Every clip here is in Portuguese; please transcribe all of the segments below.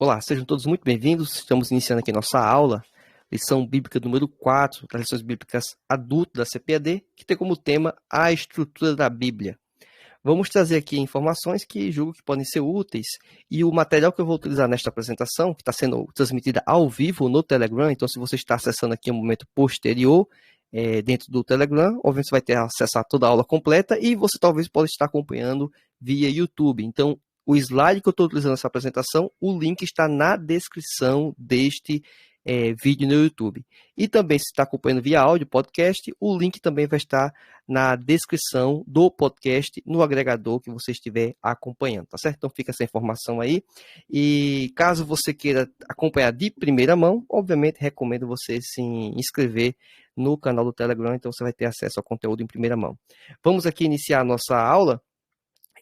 Olá, sejam todos muito bem-vindos. Estamos iniciando aqui nossa aula, lição bíblica número 4, das lições bíblicas adulto da CPAD, que tem como tema a estrutura da Bíblia. Vamos trazer aqui informações que julgo que podem ser úteis, e o material que eu vou utilizar nesta apresentação, que está sendo transmitida ao vivo no Telegram, então se você está acessando aqui um momento posterior, dentro do Telegram, obviamente você vai ter acesso a toda a aula completa, e você talvez possa estar acompanhando via YouTube. Então, o slide que eu estou utilizando nessa apresentação, o link está na descrição deste vídeo no YouTube. E também, se está acompanhando via áudio, podcast, o link também vai estar na descrição do podcast, no agregador que você estiver acompanhando, tá certo? Então, fica essa informação aí. E caso você queira acompanhar de primeira mão, obviamente, recomendo você se inscrever no canal do Telegram, então você vai ter acesso ao conteúdo em primeira mão. Vamos aqui iniciar a nossa aula.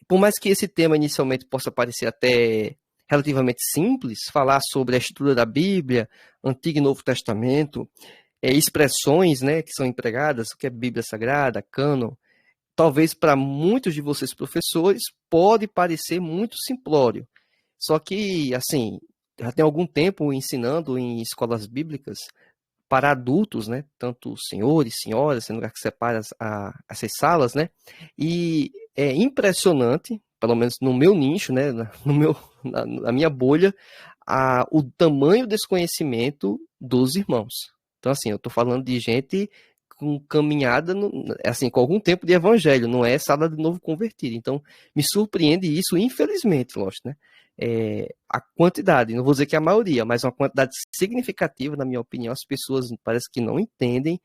Por mais que esse tema inicialmente possa parecer até relativamente simples, falar sobre a estrutura da Bíblia, Antigo e Novo Testamento, expressões, né, que são empregadas, o que é Bíblia Sagrada, cânon, talvez para muitos de vocês professores pode parecer muito simplório. Só que, assim, já tem algum tempo ensinando em escolas bíblicas para adultos, né, tanto senhores, senhoras, sendo que separa essas salas, né, e é impressionante, pelo menos no meu nicho, né, na minha bolha, o tamanho desse conhecimento dos irmãos. Então, assim, eu estou falando de gente com caminhada, assim, com algum tempo de evangelho, não é sala de novo convertido. Então, me surpreende isso, infelizmente, lógico, né? A quantidade, não vou dizer que é a maioria, mas uma quantidade significativa, na minha opinião, as pessoas parece que não entendem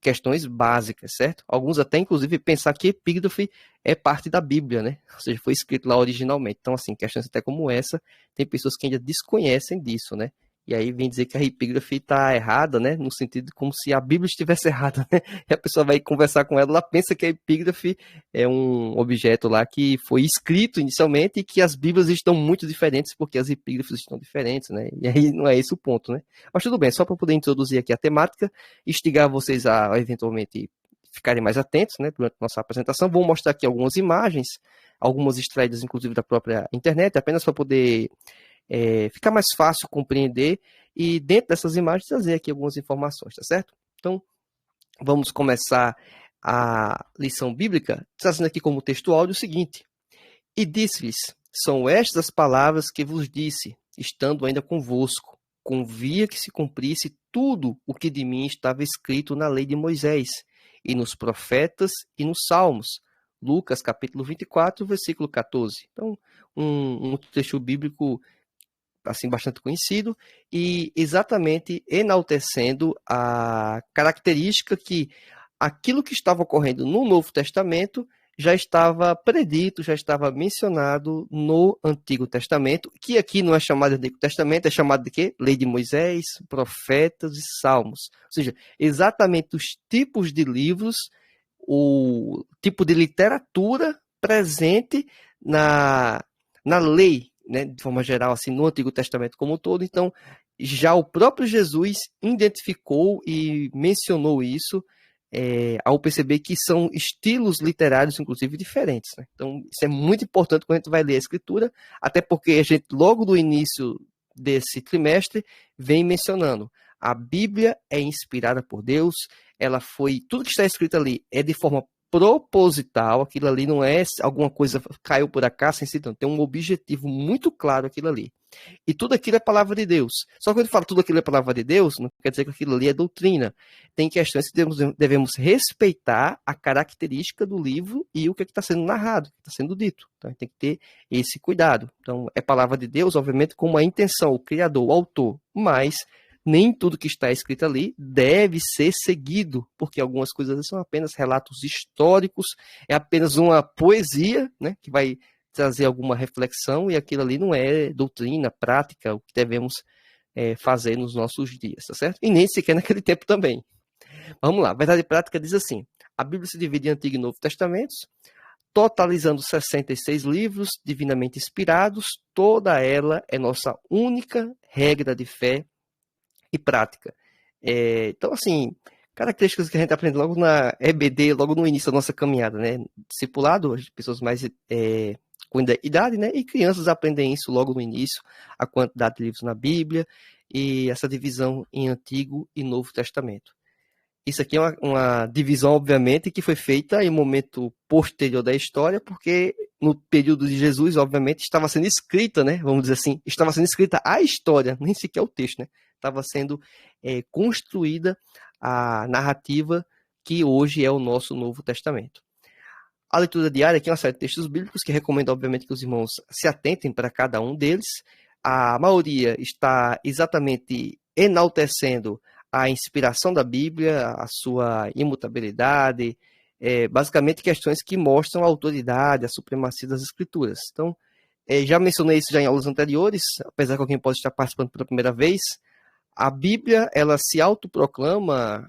questões básicas, certo? Alguns até, inclusive, pensar que epígrafe é parte da Bíblia, né? Ou seja, foi escrito lá originalmente. Então, assim, questões até como essa, tem pessoas que ainda desconhecem disso, né? E aí vem dizer que a epígrafe está errada, né? No sentido de como se a Bíblia estivesse errada, né? E a pessoa vai conversar com ela pensa que a epígrafe é um objeto lá que foi escrito inicialmente e que as Bíblias estão muito diferentes porque as epígrafes estão diferentes, né? E aí não é esse o ponto, né? Mas tudo bem, só para poder introduzir aqui a temática, instigar vocês a eventualmente ficarem mais atentos, né? Durante a nossa apresentação, vou mostrar aqui algumas imagens, algumas extraídas inclusive da própria internet, apenas para poder fica mais fácil compreender e dentro dessas imagens trazer aqui algumas informações, tá certo? Então, vamos começar a lição bíblica trazendo aqui como texto áudio o seguinte: E disse-lhes, são estas as palavras que vos disse, estando ainda convosco, convia que se cumprisse tudo o que de mim estava escrito na lei de Moisés, e nos profetas e nos salmos. Lucas capítulo 24, versículo 14. Então, um texto bíblico assim bastante conhecido e exatamente enaltecendo a característica que aquilo que estava ocorrendo no Novo Testamento já estava predito, já estava mencionado no Antigo Testamento, que aqui não é chamado de Antigo Testamento, é chamado de quê? Lei de Moisés, profetas e salmos. Ou seja, exatamente os tipos de livros, o tipo de literatura presente na lei, né, de forma geral, assim, no Antigo Testamento como um todo. Então, já o próprio Jesus identificou e mencionou isso ao perceber que são estilos literários, inclusive, diferentes, né? Então, isso é muito importante quando a gente vai ler a Escritura, até porque a gente, logo do início desse trimestre, vem mencionando a Bíblia é inspirada por Deus, ela foi, tudo que está escrito ali é de forma proposital, aquilo ali não é alguma coisa caiu por acaso, sem sentido, tem um objetivo muito claro aquilo ali. E tudo aquilo é palavra de Deus. Só que quando eu falo tudo aquilo é palavra de Deus, não quer dizer que aquilo ali é doutrina. Tem questões que devemos respeitar a característica do livro e o que está sendo narrado, o que está sendo dito. Então, tem que ter esse cuidado. Então, é palavra de Deus, obviamente, com uma intenção, o criador, o autor, mas nem tudo que está escrito ali deve ser seguido, porque algumas coisas são apenas relatos históricos, é apenas uma poesia, né, que vai trazer alguma reflexão, e aquilo ali não é doutrina, prática, o que devemos fazer nos nossos dias, tá certo? E nem sequer naquele tempo também. Vamos lá, a verdade prática diz assim: a Bíblia se divide em Antigo e Novo Testamentos, totalizando 66 livros divinamente inspirados, toda ela é nossa única regra de fé e prática. Então, assim, características que a gente aprende logo na EBD, logo no início da nossa caminhada, né? Discipulado, pessoas mais com idade, né? E crianças aprendem isso logo no início, a quantidade de livros na Bíblia e essa divisão em Antigo e Novo Testamento. Isso aqui é uma divisão, obviamente, que foi feita em um momento posterior da história, porque no período de Jesus, obviamente, estava sendo escrita, né? Vamos dizer assim, estava sendo escrita a história, nem sequer o texto, né? Estava sendo construída a narrativa que hoje é o nosso Novo Testamento. A leitura diária aqui é uma série de textos bíblicos que recomendo, obviamente, que os irmãos se atentem para cada um deles. A maioria está exatamente enaltecendo a inspiração da Bíblia, a sua imutabilidade, basicamente questões que mostram a autoridade, a supremacia das Escrituras. Então, já mencionei isso já em aulas anteriores, apesar que alguém pode estar participando pela primeira vez. A Bíblia, ela se autoproclama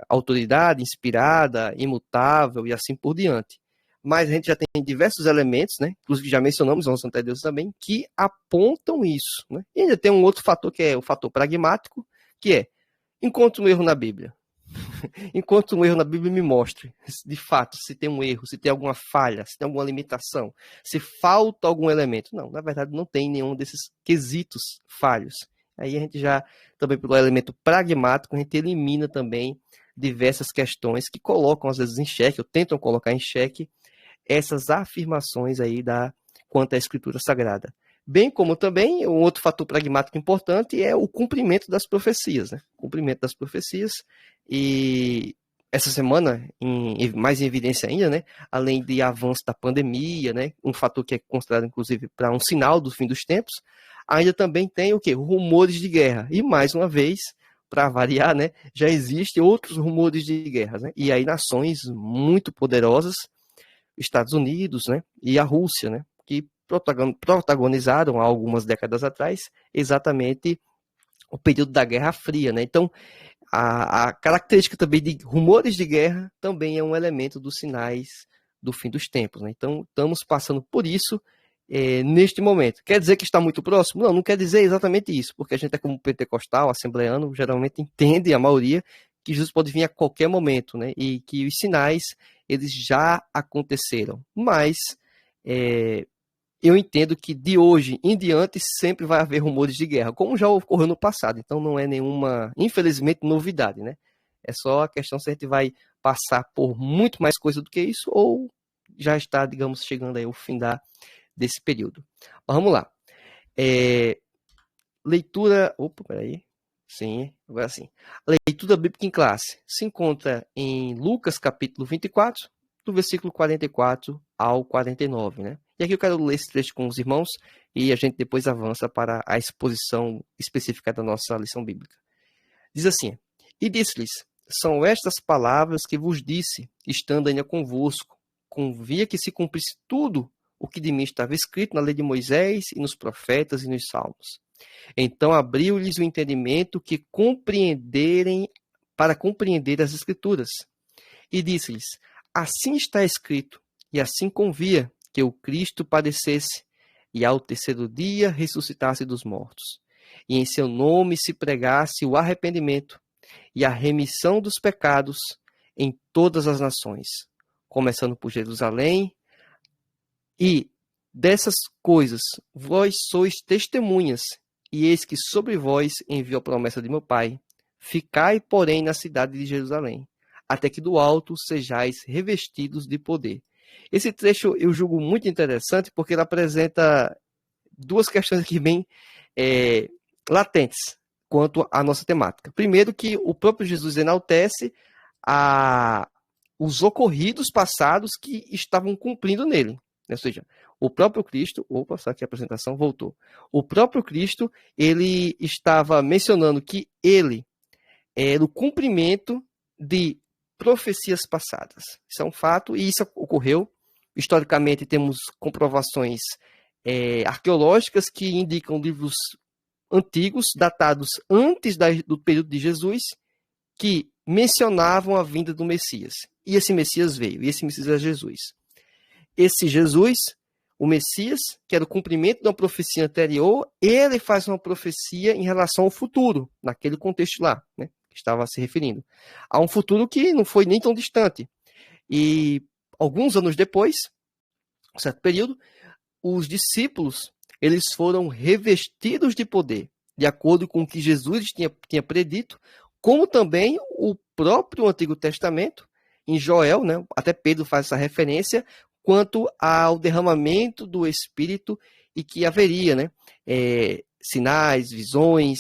autoridade, inspirada, imutável e assim por diante. Mas a gente já tem diversos elementos, né? Inclusive já mencionamos nos anteriores também, que apontam isso, né? E ainda tem um outro fator que é o fator pragmático, que é, encontre um erro na Bíblia. Enquanto um erro na Bíblia, me mostre, de fato, se tem um erro, se tem alguma falha, se tem alguma limitação, se falta algum elemento. Não, na verdade, não tem nenhum desses quesitos falhos. Aí a gente já, também pelo elemento pragmático, a gente elimina também diversas questões que colocam, às vezes, em xeque, ou tentam colocar em xeque, essas afirmações aí quanto à Escritura Sagrada. Bem como também, um outro fator pragmático importante é o cumprimento das profecias, né? O cumprimento das profecias. E essa semana, mais em evidência ainda, né? Além de avanço da pandemia, né? Um fator que é considerado, inclusive, para um sinal do fim dos tempos, ainda também tem o quê? Rumores de guerra. E, mais uma vez, para variar, né? Já existem outros rumores de guerra, né? E aí nações muito poderosas, Estados Unidos, né? E a Rússia, né? Que protagonizaram há algumas décadas atrás exatamente o período da Guerra Fria, né? Então, a característica também de rumores de guerra também é um elemento dos sinais do fim dos tempos, né? Então, estamos passando por isso neste momento. Quer dizer que está muito próximo? Não, não quer dizer exatamente isso, porque a gente é como pentecostal, assembleano, geralmente entende, a maioria, que Jesus pode vir a qualquer momento, né? E que os sinais, eles já aconteceram. Mas eu entendo que de hoje em diante sempre vai haver rumores de guerra, como já ocorreu no passado. Então não é nenhuma, infelizmente, novidade, né? É só a questão se a gente vai passar por muito mais coisa do que isso ou já está, digamos, chegando aí ao fim desse período. Mas vamos lá. Leitura... Opa, peraí. Sim, agora sim. Leitura bíblica em classe se encontra em Lucas capítulo 24, do versículo 44 ao 49, né? E aqui eu quero ler esse trecho com os irmãos e a gente depois avança para a exposição específica da nossa lição bíblica. Diz assim: E disse-lhes, são estas palavras que vos disse, estando ainda convosco. Convia que se cumprisse tudo o que de mim estava escrito na lei de Moisés e nos profetas e nos salmos. Então abriu-lhes o entendimento para compreender as Escrituras. E disse-lhes, assim está escrito, e assim convia que o Cristo padecesse, e ao terceiro dia ressuscitasse dos mortos. E em seu nome se pregasse o arrependimento e a remissão dos pecados em todas as nações, começando por Jerusalém. E dessas coisas vós sois testemunhas, e eis que sobre vós envio a promessa de meu Pai. Ficai, porém, na cidade de Jerusalém, até que do alto sejais revestidos de poder. Esse trecho eu julgo muito interessante, porque ele apresenta duas questões aqui bem latentes quanto à nossa temática. Primeiro, que o próprio Jesus enaltece os ocorridos passados que estavam cumprindo nele. Ou seja, o próprio Cristo, opa, só que a apresentação voltou. O próprio Cristo, ele estava mencionando que ele era o cumprimento de profecias passadas. Isso é um fato e isso ocorreu. Historicamente, temos comprovações arqueológicas que indicam livros antigos, datados antes do período de Jesus, que mencionavam a vinda do Messias. E esse Messias veio, e esse Messias é Jesus. Esse Jesus, o Messias, que era o cumprimento de uma profecia anterior, ele faz uma profecia em relação ao futuro, naquele contexto lá, né, que estava se referindo. A um futuro que não foi nem tão distante. E alguns anos depois, um certo período, os discípulos, eles foram revestidos de poder, de acordo com o que Jesus tinha predito, como também o próprio Antigo Testamento, em Joel, né, até Pedro faz essa referência, quanto ao derramamento do Espírito e que haveria, né, sinais, visões,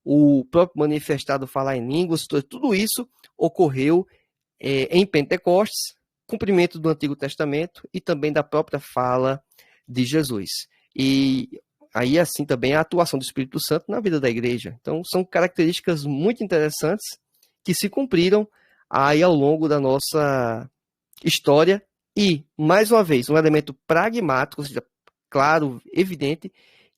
o próprio manifestado falar em línguas, tudo isso ocorreu em Pentecostes, cumprimento do Antigo Testamento e também da própria fala de Jesus. E aí, assim, também a atuação do Espírito Santo na vida da igreja. Então, são características muito interessantes que se cumpriram aí ao longo da nossa história e, mais uma vez, um elemento pragmático, ou seja, claro, evidente,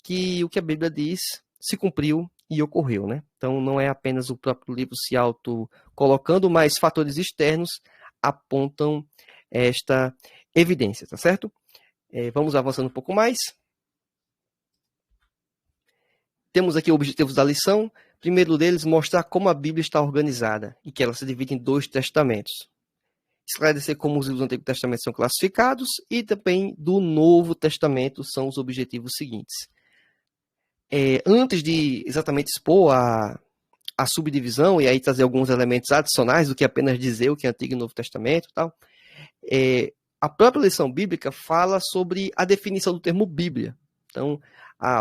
que o que a Bíblia diz se cumpriu e ocorreu, né? Então, não é apenas o próprio livro se auto-colocando, mas fatores externos apontam esta evidência, tá certo? Vamos avançando um pouco mais. Temos aqui objetivos da lição. Primeiro deles, mostrar como a Bíblia está organizada e que ela se divide em 2 testamentos. Esclarecer como os livros do Antigo Testamento são classificados e também do Novo Testamento são os objetivos seguintes. Antes de exatamente expor a subdivisão e aí trazer alguns elementos adicionais do que apenas dizer o que é Antigo e Novo Testamento e tal, a própria lição bíblica fala sobre a definição do termo Bíblia. Então,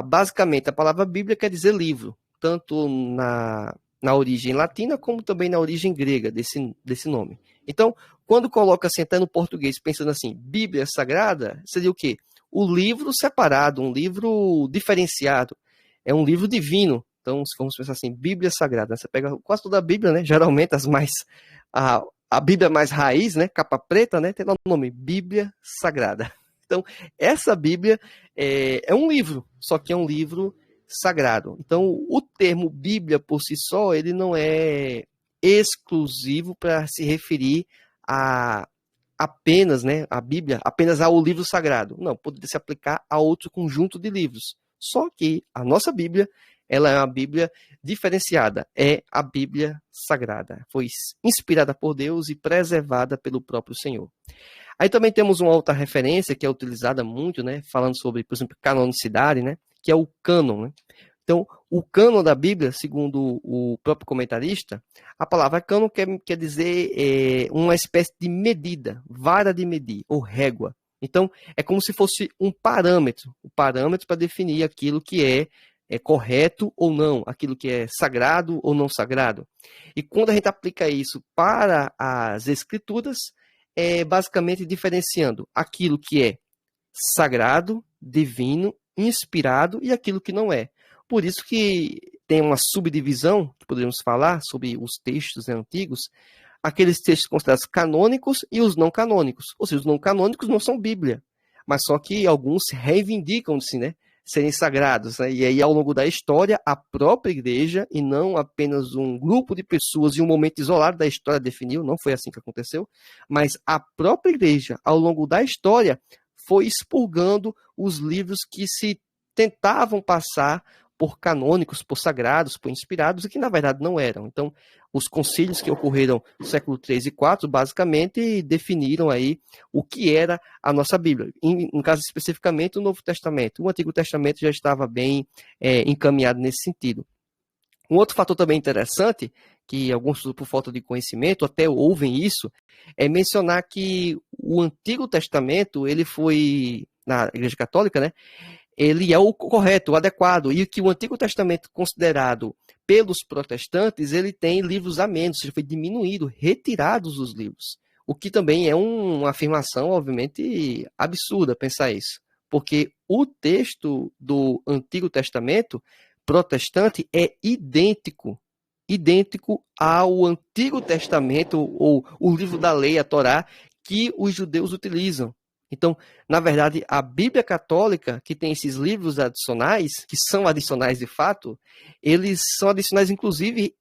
basicamente, a palavra Bíblia quer dizer livro, tanto na origem latina como também na origem grega desse nome. Então, quando coloca assim, até no português, pensando assim, Bíblia Sagrada, seria o quê? O livro separado, um livro diferenciado. É um livro divino. Então, se formos pensar assim, Bíblia Sagrada, você pega quase toda a Bíblia, né? Geralmente a Bíblia mais raiz, né? Capa preta, né? Tem lá o nome, Bíblia Sagrada. Então, essa Bíblia é um livro, só que é um livro sagrado. Então, o termo Bíblia por si só, ele não é exclusivo para se referir a apenas, né, a Bíblia, apenas ao livro sagrado. Não, poderia se aplicar a outro conjunto de livros. Só que a nossa Bíblia, ela é uma Bíblia diferenciada, é a Bíblia Sagrada. Foi inspirada por Deus e preservada pelo próprio Senhor. Aí também temos uma outra referência que é utilizada muito, né, falando sobre, por exemplo, canonicidade, né, que é o cânon, né? Então, o cânon da Bíblia, segundo o próprio comentarista, a palavra cânon quer dizer uma espécie de medida, vara de medir, ou régua. Então, é como se fosse um parâmetro para definir aquilo que é correto ou não, aquilo que é sagrado ou não sagrado. E quando a gente aplica isso para as Escrituras, é basicamente diferenciando aquilo que é sagrado, divino, inspirado e aquilo que não é. Por isso que tem uma subdivisão, que poderíamos falar sobre os textos antigos, aqueles textos considerados canônicos e os não canônicos. Ou seja, os não canônicos não são Bíblia, mas só que alguns reivindicam-se, né, serem sagrados. Né? E aí, ao longo da história, a própria igreja, e não apenas um grupo de pessoas em um momento isolado da história definiu, não foi assim que aconteceu, mas a própria igreja, ao longo da história, foi expurgando os livros que se tentavam passar por canônicos, por sagrados, por inspirados, e que na verdade não eram. Então, os concílios que ocorreram no século III e IV, basicamente definiram aí o que era a nossa Bíblia. No caso especificamente, o Novo Testamento. O Antigo Testamento já estava bem encaminhado nesse sentido. Um outro fator também interessante, que alguns, por falta de conhecimento, até ouvem isso, é mencionar que o Antigo Testamento, ele foi, na Igreja Católica, né, ele é o correto, o adequado, e que o Antigo Testamento, considerado pelos protestantes, ele tem livros a menos, ou seja, foi diminuído, retirados os livros. O que também é uma afirmação, obviamente, absurda pensar isso, porque o texto do Antigo Testamento protestante é idêntico ao Antigo Testamento, ou o livro da lei, a Torá, que os judeus utilizam. Então, na verdade, a Bíblia Católica, que tem esses livros adicionais, que são adicionais de fato, eles são adicionais, inclusive,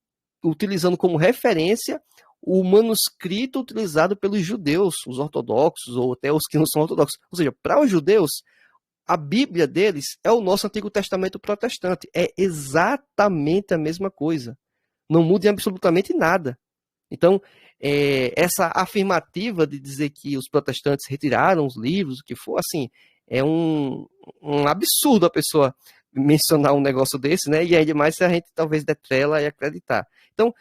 utilizando como referência o manuscrito utilizado pelos judeus, os ortodoxos, ou até os que não são ortodoxos. Ou seja, para os judeus, a Bíblia deles é o nosso Antigo Testamento protestante. É exatamente a mesma coisa. Não muda em absolutamente nada. Então, essa afirmativa de dizer que os protestantes retiraram os livros, o que for, assim, É um absurdo a pessoa mencionar um negócio desse, né? E ainda mais se a gente talvez der trela e acreditar. Então,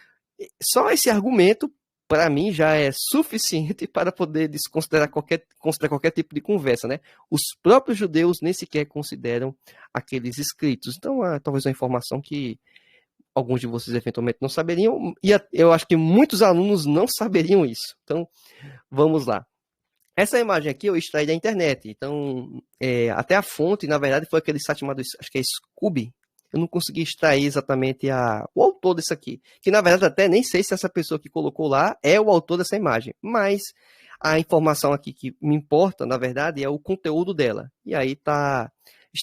só esse argumento, para mim, já é suficiente para poder considerar qualquer tipo de conversa, né? Os próprios judeus nem sequer consideram aqueles escritos. Então, talvez uma informação que alguns de vocês eventualmente não saberiam, e eu acho que muitos alunos não saberiam isso. Então, vamos lá. Essa imagem aqui eu extraí da internet, então até a fonte, na verdade, foi aquele site chamado, acho que é Scooby. Eu não consegui extrair exatamente o autor desse aqui, que na verdade até nem sei se essa pessoa que colocou lá é o autor dessa imagem, mas a informação aqui que me importa, na verdade, é o conteúdo dela, e aí está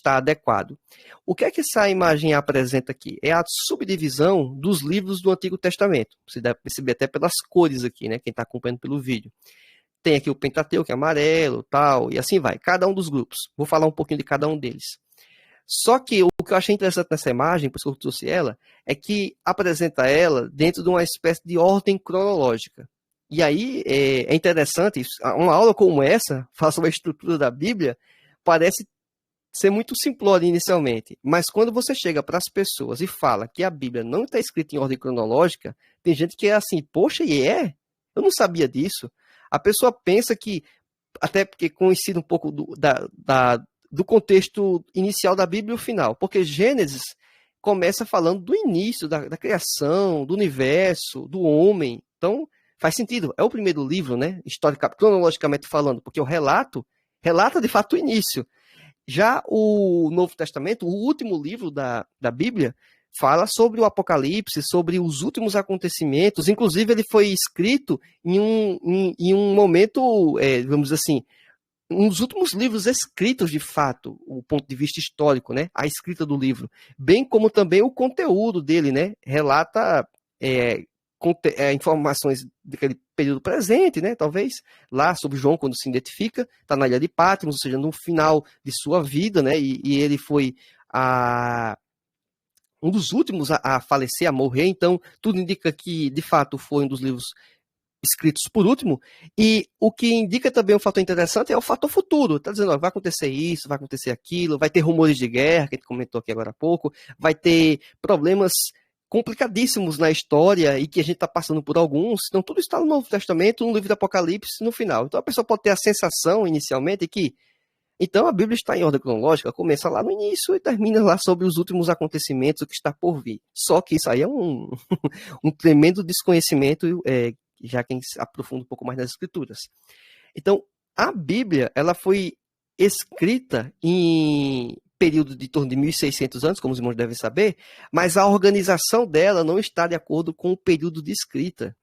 adequado. O que é que essa imagem apresenta aqui? É a subdivisão dos livros do Antigo Testamento. Você deve perceber até pelas cores aqui, né? Quem está acompanhando pelo vídeo. Tem aqui o Pentateuco, que é amarelo, tal, e assim vai. Cada um dos grupos. Vou falar um pouquinho de cada um deles. Só que o que eu achei interessante nessa imagem, por isso que eu trouxe ela, é que apresenta ela dentro de uma espécie de ordem cronológica. E aí é interessante, uma aula como essa, falar sobre a estrutura da Bíblia, parece ser muito simplório inicialmente, mas quando você chega para as pessoas e fala que a Bíblia não está escrita em ordem cronológica, tem gente que é assim, poxa, e é? Eu não sabia disso. A pessoa pensa que, até porque coincide um pouco do contexto inicial da Bíblia e o final, porque Gênesis começa falando do início, da criação, do universo, do homem. Então, faz sentido. É o primeiro livro, né? Cronologicamente falando, porque o relata de fato o início. Já o Novo Testamento, o último livro da Bíblia, fala sobre o Apocalipse, sobre os últimos acontecimentos. Inclusive, ele foi escrito em um momento, vamos dizer assim, um dos últimos livros escritos, de fato, o ponto de vista histórico, né? A escrita do livro. Bem como também o conteúdo dele, né? Relata informações daquele período presente, né? Talvez, lá sobre João, quando se identifica, está na ilha de Patmos, ou seja, no final de sua vida, né? E ele foi um dos últimos a falecer, a morrer, então tudo indica que, de fato, foi um dos livros escritos por último, e o que indica também um fator interessante é o fator futuro. Está dizendo, ó, vai acontecer isso, vai acontecer aquilo, vai ter rumores de guerra, que a gente comentou aqui agora há pouco, vai ter problemas complicadíssimos na história e que a gente está passando por alguns. Então, tudo está no Novo Testamento, no livro do Apocalipse, no final. Então, a pessoa pode ter a sensação, inicialmente, que então a Bíblia está em ordem cronológica, começa lá no início e termina lá sobre os últimos acontecimentos, o que está por vir. Só que isso aí é um tremendo desconhecimento, já quem se aprofunda um pouco mais nas escrituras. Então, a Bíblia, ela foi escrita em período de torno de 1.600 anos, como os irmãos devem saber, mas a organização dela não está de acordo com o período de escrita.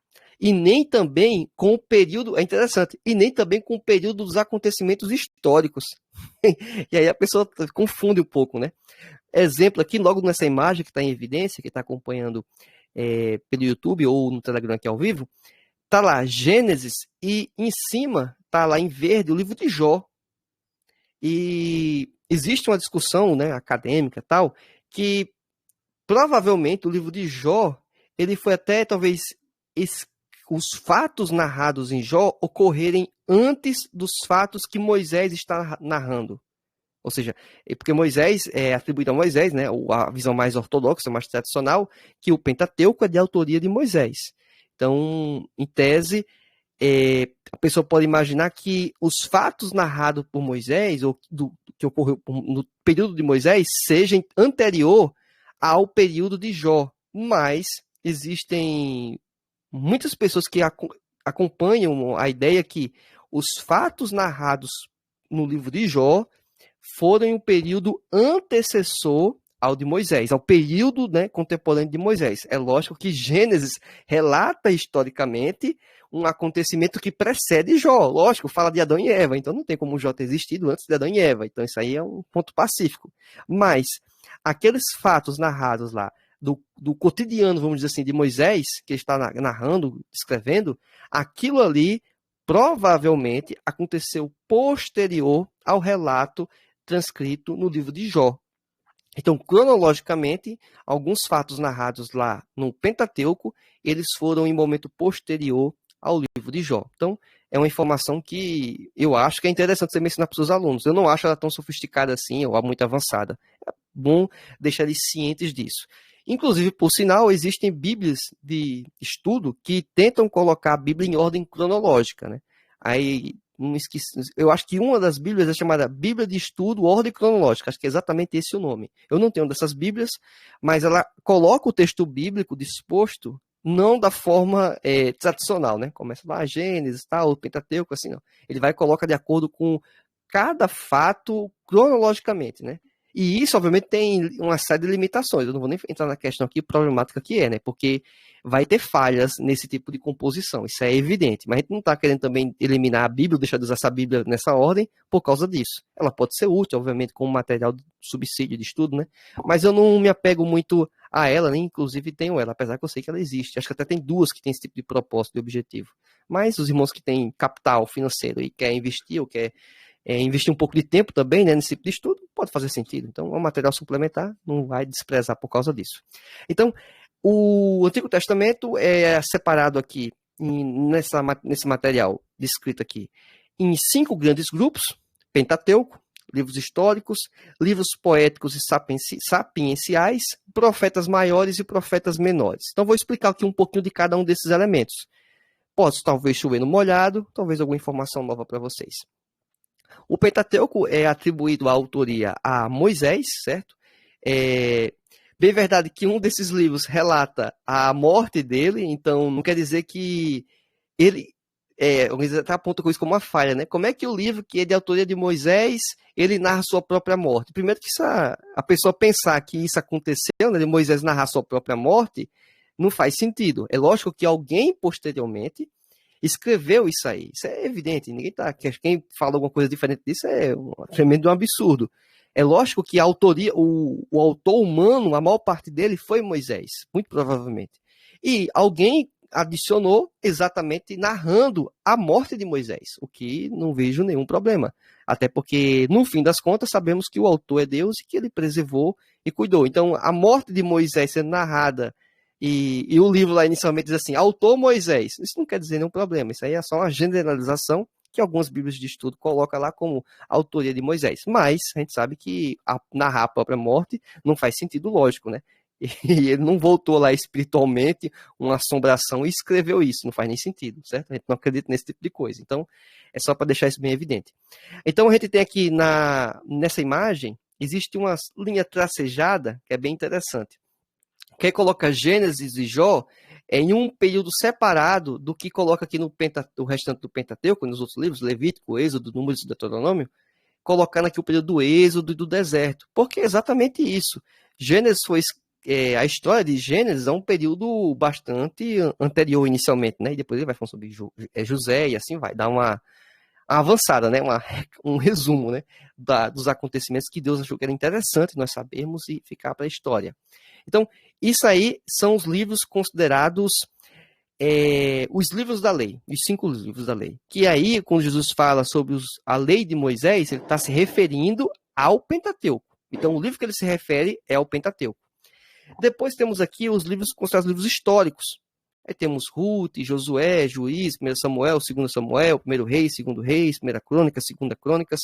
E nem também com o período, é interessante, e nem também com o período dos acontecimentos históricos. E aí a pessoa confunde um pouco, né? Exemplo aqui, logo nessa imagem que está em evidência, que está acompanhando pelo YouTube ou no Telegram aqui ao vivo, tá lá Gênesis e em cima tá lá em verde o livro de Jó. E existe uma discussão, né, acadêmica tal, que provavelmente o livro de Jó, ele foi até talvez os fatos narrados em Jó ocorrerem antes dos fatos que Moisés está narrando. Ou seja, porque Moisés é atribuído a Moisés, né, a visão mais ortodoxa, mais tradicional, que o Pentateuco é de autoria de Moisés. Então, em tese, a pessoa pode imaginar que os fatos narrados por Moisés, ou que ocorreu no período de Moisés, sejam anterior ao período de Jó. Mas existem muitas pessoas que acompanham a ideia que os fatos narrados no livro de Jó foram em um período antecessor ao de Moisés, ao período, né, contemporâneo de Moisés. É lógico que Gênesis relata historicamente um acontecimento que precede Jó. Lógico, fala de Adão e Eva, então não tem como Jó ter existido antes de Adão e Eva. Então isso aí é um ponto pacífico. Mas aqueles fatos narrados lá do cotidiano, vamos dizer assim, de Moisés, que está narrando, escrevendo, aquilo ali provavelmente aconteceu posterior ao relato transcrito no livro de Jó. Então, cronologicamente, alguns fatos narrados lá no Pentateuco, eles foram em momento posterior ao livro de Jó. Então, é uma informação que eu acho que é interessante você mencionar para os seus alunos. Eu não acho ela tão sofisticada assim, ou muito avançada. É bom deixar eles cientes disso. Inclusive, por sinal, existem bíblias de estudo que tentam colocar a Bíblia em ordem cronológica, né? Aí, não esqueci, eu acho que uma das bíblias é chamada Bíblia de Estudo, Ordem Cronológica. Acho que é exatamente esse o nome. Eu não tenho dessas bíblias, mas ela coloca o texto bíblico disposto não da forma tradicional, né? Começa lá, Gênesis, tal, Pentateuco, assim, não. Ele vai e coloca de acordo com cada fato cronologicamente, né? E isso, obviamente, tem uma série de limitações. Eu não vou nem entrar na questão aqui problemática que é, né? Porque vai ter falhas nesse tipo de composição. Isso é evidente. Mas a gente não está querendo também eliminar a Bíblia, deixar de usar essa Bíblia nessa ordem por causa disso. Ela pode ser útil, obviamente, como material de subsídio de estudo, né? Mas eu não me apego muito a ela, nem inclusive tenho ela, apesar que eu sei que ela existe. Acho que até tem duas que têm esse tipo de propósito e objetivo. Mas os irmãos que têm capital financeiro e querem investir ou quer investir um pouco de tempo também, né, nesse tipo de estudo, pode fazer sentido. Então, é um material suplementar, não vai desprezar por causa disso. Então, o Antigo Testamento é separado aqui, nesse material descrito aqui, em 5 grandes grupos: Pentateuco, livros históricos, livros poéticos e sapienciais, profetas maiores e profetas menores. Então, vou explicar aqui um pouquinho de cada um desses elementos. Posso talvez chover no molhado, talvez alguma informação nova para vocês. O Pentateuco é atribuído a autoria a Moisés, certo? Bem verdade que um desses livros relata a morte dele, então não quer dizer que ele até aponta com isso como uma falha, né? Como é que o livro que é de autoria de Moisés, ele narra sua própria morte? Primeiro que a pessoa pensar que isso aconteceu, né, de Moisés narrar sua própria morte, não faz sentido. É lógico que alguém posteriormente escreveu isso aí. Isso é evidente. Quem fala alguma coisa diferente disso é um tremendo absurdo. É lógico que a autoria, o autor humano, a maior parte dele foi Moisés, muito provavelmente. E alguém adicionou exatamente narrando a morte de Moisés, o que não vejo nenhum problema. Até porque, no fim das contas, sabemos que o autor é Deus e que ele preservou e cuidou. Então, a morte de Moisés sendo narrada e o livro lá inicialmente diz assim, autor Moisés. Isso não quer dizer nenhum problema. Isso aí é só uma generalização que algumas bíblias de estudo colocam lá como autoria de Moisés. Mas a gente sabe que narrar a própria morte não faz sentido lógico, né? E ele não voltou lá espiritualmente, uma assombração, e escreveu isso. Não faz nem sentido, certo? A gente não acredita nesse tipo de coisa. Então, é só para deixar isso bem evidente. Então, a gente tem aqui nessa imagem, existe uma linha tracejada que é bem interessante. Quem coloca Gênesis e Jó em um período separado do que coloca aqui no o restante do Pentateuco, nos outros livros, Levítico, Êxodo, Números e Deuteronômio, colocando aqui o período do Êxodo e do deserto. Porque é exatamente isso. Gênesis a história de Gênesis é um período bastante anterior inicialmente, né? E depois ele vai falando sobre José e assim vai, dar uma avançada, né? Um resumo, né? Dos acontecimentos que Deus achou que era interessante nós sabermos e ficar para a história. Então, isso aí são os livros considerados os livros da lei, os 5 livros da lei. Que aí, quando Jesus fala sobre a lei de Moisés, ele está se referindo ao Pentateuco. Então, o livro que ele se refere é ao Pentateuco. Depois temos aqui os livros considerados livros históricos. Aí temos Ruth, Josué, Juiz, 1 Samuel, 2 Samuel, 1 Reis, 2 Reis, 1 Crônicas, 2 Crônicas.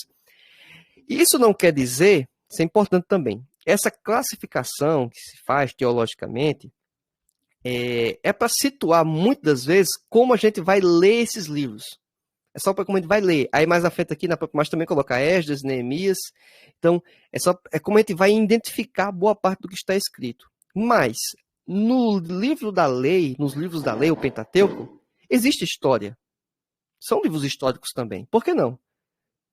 Isso não quer dizer, isso é importante também, essa classificação que se faz teologicamente é para situar muitas das vezes como a gente vai ler esses livros. É só para como a gente vai ler. Aí mais à frente aqui, na própria imagem também colocar Esdras, Neemias. Então, é como a gente vai identificar boa parte do que está escrito. Mas, no livro da lei, nos livros da lei, o Pentateuco, existe história. São livros históricos também. Por que não?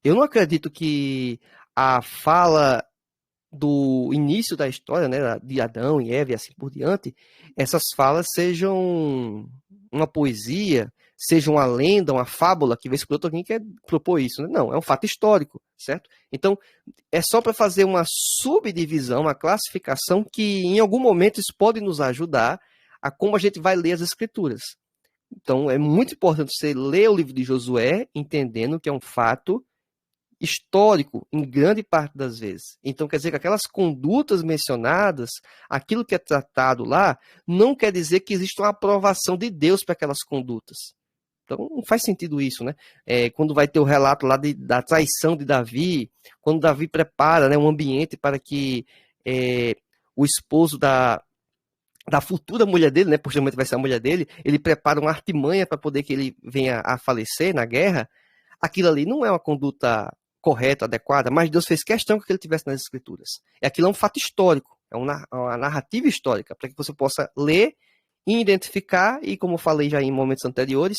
Eu não acredito que a fala do início da história, né, de Adão e Eva e assim por diante, essas falas sejam uma poesia, sejam uma lenda, uma fábula, que vez por outra alguém quer propor isso. Né? Não, é um fato histórico, certo? Então, é só para fazer uma subdivisão, uma classificação que em algum momento isso pode nos ajudar a como a gente vai ler as escrituras. Então, é muito importante você ler o livro de Josué, entendendo que é um fato histórico, em grande parte das vezes. Então, quer dizer que aquelas condutas mencionadas, aquilo que é tratado lá, não quer dizer que existe uma aprovação de Deus para aquelas condutas. Então, não faz sentido isso, né? Quando vai ter o relato lá da traição de Davi, quando Davi prepara, né, um ambiente para que o esposo da futura mulher dele, né, posteriormente vai ser a mulher dele, ele prepara uma artimanha para poder que ele venha a falecer na guerra. Aquilo ali não é uma conduta correta, adequada, mas Deus fez questão que ele tivesse nas Escrituras. E aquilo é um fato histórico, é uma narrativa histórica, para que você possa ler e identificar, e como eu falei já em momentos anteriores,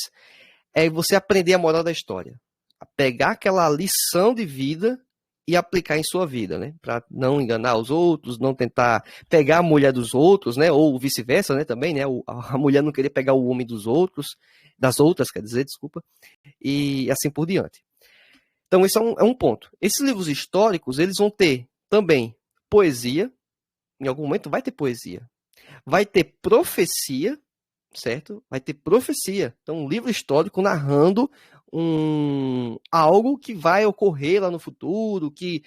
você aprender a moral da história. A pegar aquela lição de vida e aplicar em sua vida, né? Para não enganar os outros, não tentar pegar a mulher dos outros, né? Ou vice-versa, né? Também, né? A mulher não querer pegar o homem dos outros, das outras, quer dizer, desculpa, e assim por diante. Então, esse é um ponto. Esses livros históricos, eles vão ter também poesia, em algum momento vai ter poesia. Vai ter profecia, certo? Vai ter profecia. Então, um livro histórico narrando algo que vai ocorrer lá no futuro, que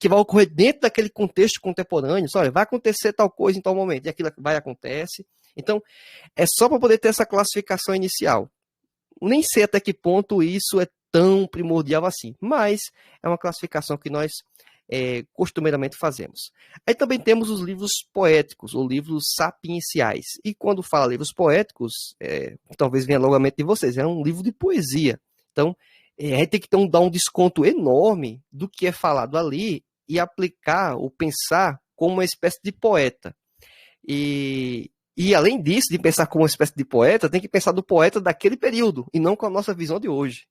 vai ocorrer dentro daquele contexto contemporâneo. Olha, vai acontecer tal coisa em tal momento, e aquilo vai acontecer. Então, é só para poder ter essa classificação inicial. Nem sei até que ponto isso é tão primordial assim, mas é uma classificação que nós costumeiramente fazemos. Aí também temos os livros poéticos, ou livros sapienciais. E quando fala livros poéticos, talvez venha logo à mente de vocês, é um livro de poesia. Então, a gente tem que dar um desconto enorme do que é falado ali e aplicar ou pensar como uma espécie de poeta. E além disso, de pensar como uma espécie de poeta, tem que pensar do poeta daquele período, e não com a nossa visão de hoje.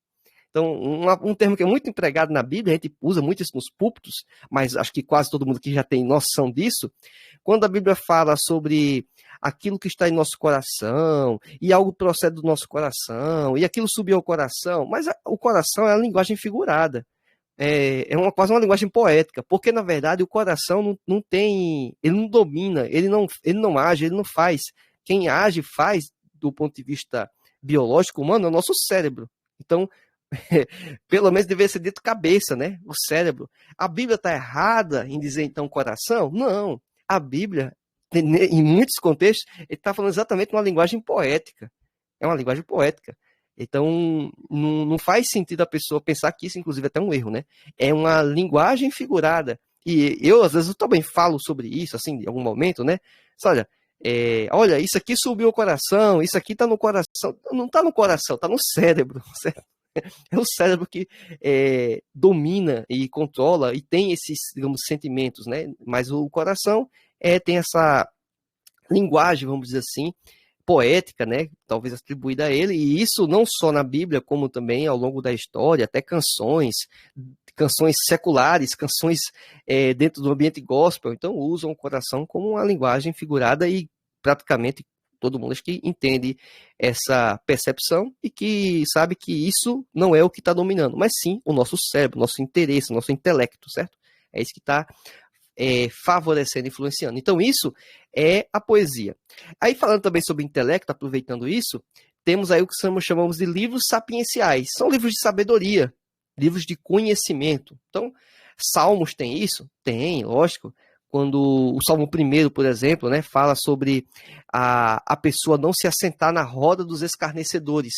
Então, um termo que é muito empregado na Bíblia, a gente usa muito isso nos púlpitos, mas acho que quase todo mundo aqui já tem noção disso. Quando a Bíblia fala sobre aquilo que está em nosso coração, e algo procede do nosso coração, e aquilo subiu ao coração, mas o coração é a linguagem figurada. Quase uma linguagem poética, porque na verdade o coração não tem, ele não domina, ele não age, ele não faz. Quem age e faz, do ponto de vista biológico humano, é o nosso cérebro. Então, pelo menos deveria ser dito cabeça, né? O cérebro. A Bíblia está errada em dizer então coração? Não. A Bíblia, em muitos contextos, ele está falando exatamente uma linguagem poética. É uma linguagem poética. Então, não faz sentido a pessoa pensar que isso, inclusive, é até um erro, né? É uma linguagem figurada. E eu, às vezes, eu também falo sobre isso, assim, em algum momento, né? Olha, isso aqui subiu ao coração, isso aqui está no coração. Não está no coração, está no cérebro, certo? É o cérebro que domina e controla e tem esses, digamos, sentimentos, né? Mas o coração tem essa linguagem, vamos dizer assim, poética, né? Talvez atribuída a ele, e isso não só na Bíblia, como também ao longo da história, até canções seculares, canções dentro do ambiente gospel, então usam o coração como uma linguagem figurada e praticamente todo mundo acho que entende essa percepção e que sabe que isso não é o que está dominando, mas sim o nosso cérebro, nosso interesse, nosso intelecto, certo? É isso que está favorecendo, influenciando. Então isso é a poesia. Aí falando também sobre intelecto, aproveitando isso, temos aí o que chamamos de livros sapienciais. São livros de sabedoria, livros de conhecimento. Então, Salmos tem isso? Tem, lógico. Quando o Salmo 1, por exemplo, né, fala sobre a pessoa não se assentar na roda dos escarnecedores.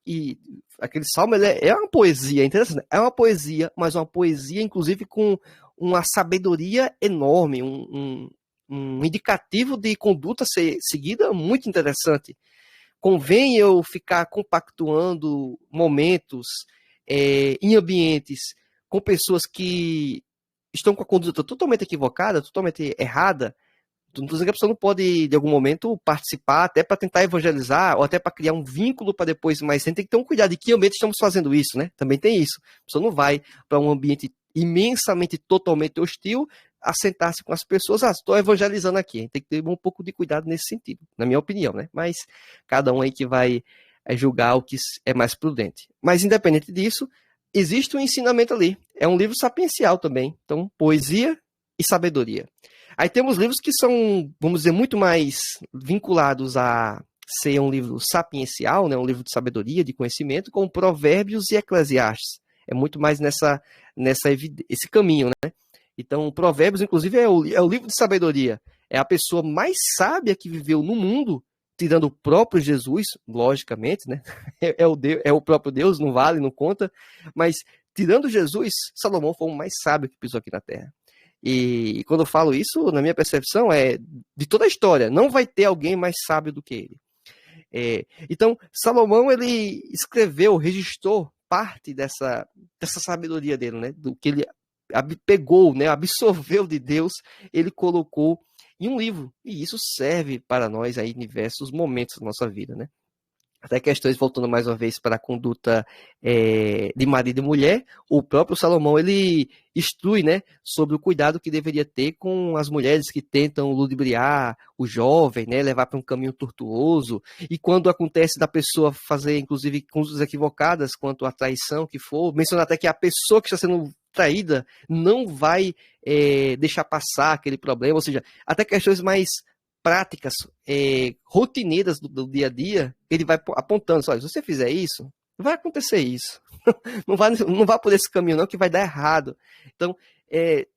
E aquele salmo é uma poesia, interessante. É uma poesia, mas uma poesia, inclusive, com uma sabedoria enorme, um indicativo de conduta a ser seguida muito interessante. Convém eu ficar compactuando momentos em ambientes com pessoas que estão com a conduta totalmente equivocada, totalmente errada. Não estou dizendo que a pessoa não pode, de algum momento, participar, até para tentar evangelizar, ou até para criar um vínculo para depois, mas tem que ter um cuidado de que ambiente estamos fazendo isso, né? Também tem isso. A pessoa não vai para um ambiente imensamente, totalmente hostil, assentar-se com as pessoas, estou evangelizando aqui. A gente tem que ter um pouco de cuidado nesse sentido, na minha opinião, né? Mas cada um aí que vai julgar o que é mais prudente. Mas, independente disso, existe um ensinamento ali. É um livro sapiencial também. Então, poesia e sabedoria. Aí temos livros que são, vamos dizer, muito mais vinculados a ser um livro sapiencial, né? Um livro de sabedoria, de conhecimento, como Provérbios e Eclesiastes. É muito mais esse caminho, né? Então, Provérbios, inclusive, é o livro de sabedoria. É a pessoa mais sábia que viveu no mundo tirando o próprio Jesus, logicamente, né? É o próprio Deus, não vale, não conta, mas tirando Jesus, Salomão foi o mais sábio que pisou aqui na Terra. E quando eu falo isso, na minha percepção, é de toda a história, não vai ter alguém mais sábio do que ele. Então, Salomão, ele escreveu, registrou parte dessa sabedoria dele, né? Do que ele pegou, né? Absorveu de Deus, ele colocou em um livro. E isso serve para nós aí em diversos momentos da nossa vida, né? Até questões, voltando mais uma vez para a conduta de marido e mulher, o próprio Salomão, ele instrui, né, sobre o cuidado que deveria ter com as mulheres que tentam ludibriar o jovem, né, levar para um caminho tortuoso, e quando acontece da pessoa fazer, inclusive, condutas equivocadas quanto à traição que for, menciona até que a pessoa que está sendo traída não vai deixar passar aquele problema, ou seja, até questões mais práticas rotineiras do dia a dia, ele vai apontando, olha, se você fizer isso, vai acontecer isso. Não vai por esse caminho não, que vai dar errado. Então,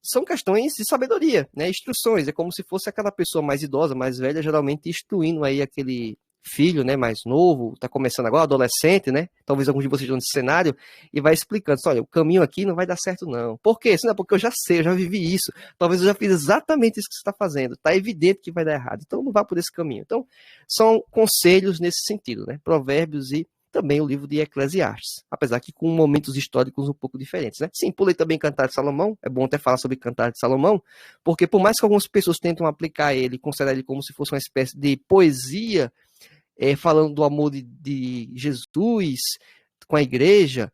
são questões de sabedoria, né? Instruções, é como se fosse aquela pessoa mais idosa, mais velha, geralmente instruindo aí aquele filho, né, mais novo, está começando agora, adolescente, né? Talvez alguns de vocês estejam nesse cenário, e vai explicando, olha, o caminho aqui não vai dar certo não. Por quê? Não, porque eu já sei, eu já vivi isso. Talvez eu já fiz exatamente isso que você está fazendo. Está evidente que vai dar errado. Então não vá por esse caminho. Então, são conselhos nesse sentido, né? Provérbios e também o livro de Eclesiastes, apesar que com momentos históricos um pouco diferentes, né? Sim, pulei também Cantar de Salomão, é bom até falar sobre Cantar de Salomão, porque por mais que algumas pessoas tentam aplicar ele, considerar ele como se fosse uma espécie de poesia, falando do amor de Jesus com a igreja,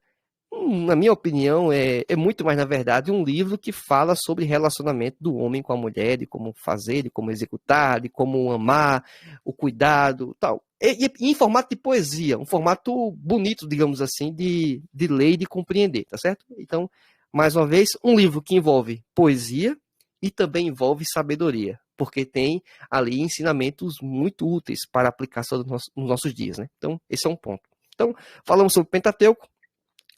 na minha opinião, é muito mais, na verdade, um livro que fala sobre relacionamento do homem com a mulher, de como fazer, de como executar, de como amar, o cuidado, tal. E em formato de poesia, um formato bonito, digamos assim, de ler e de compreender, tá certo? Então, mais uma vez, um livro que envolve poesia e também envolve sabedoria, porque tem ali ensinamentos muito úteis para a aplicação nos nossos dias, né? Então, esse é um ponto. Então, falamos sobre o Pentateuco,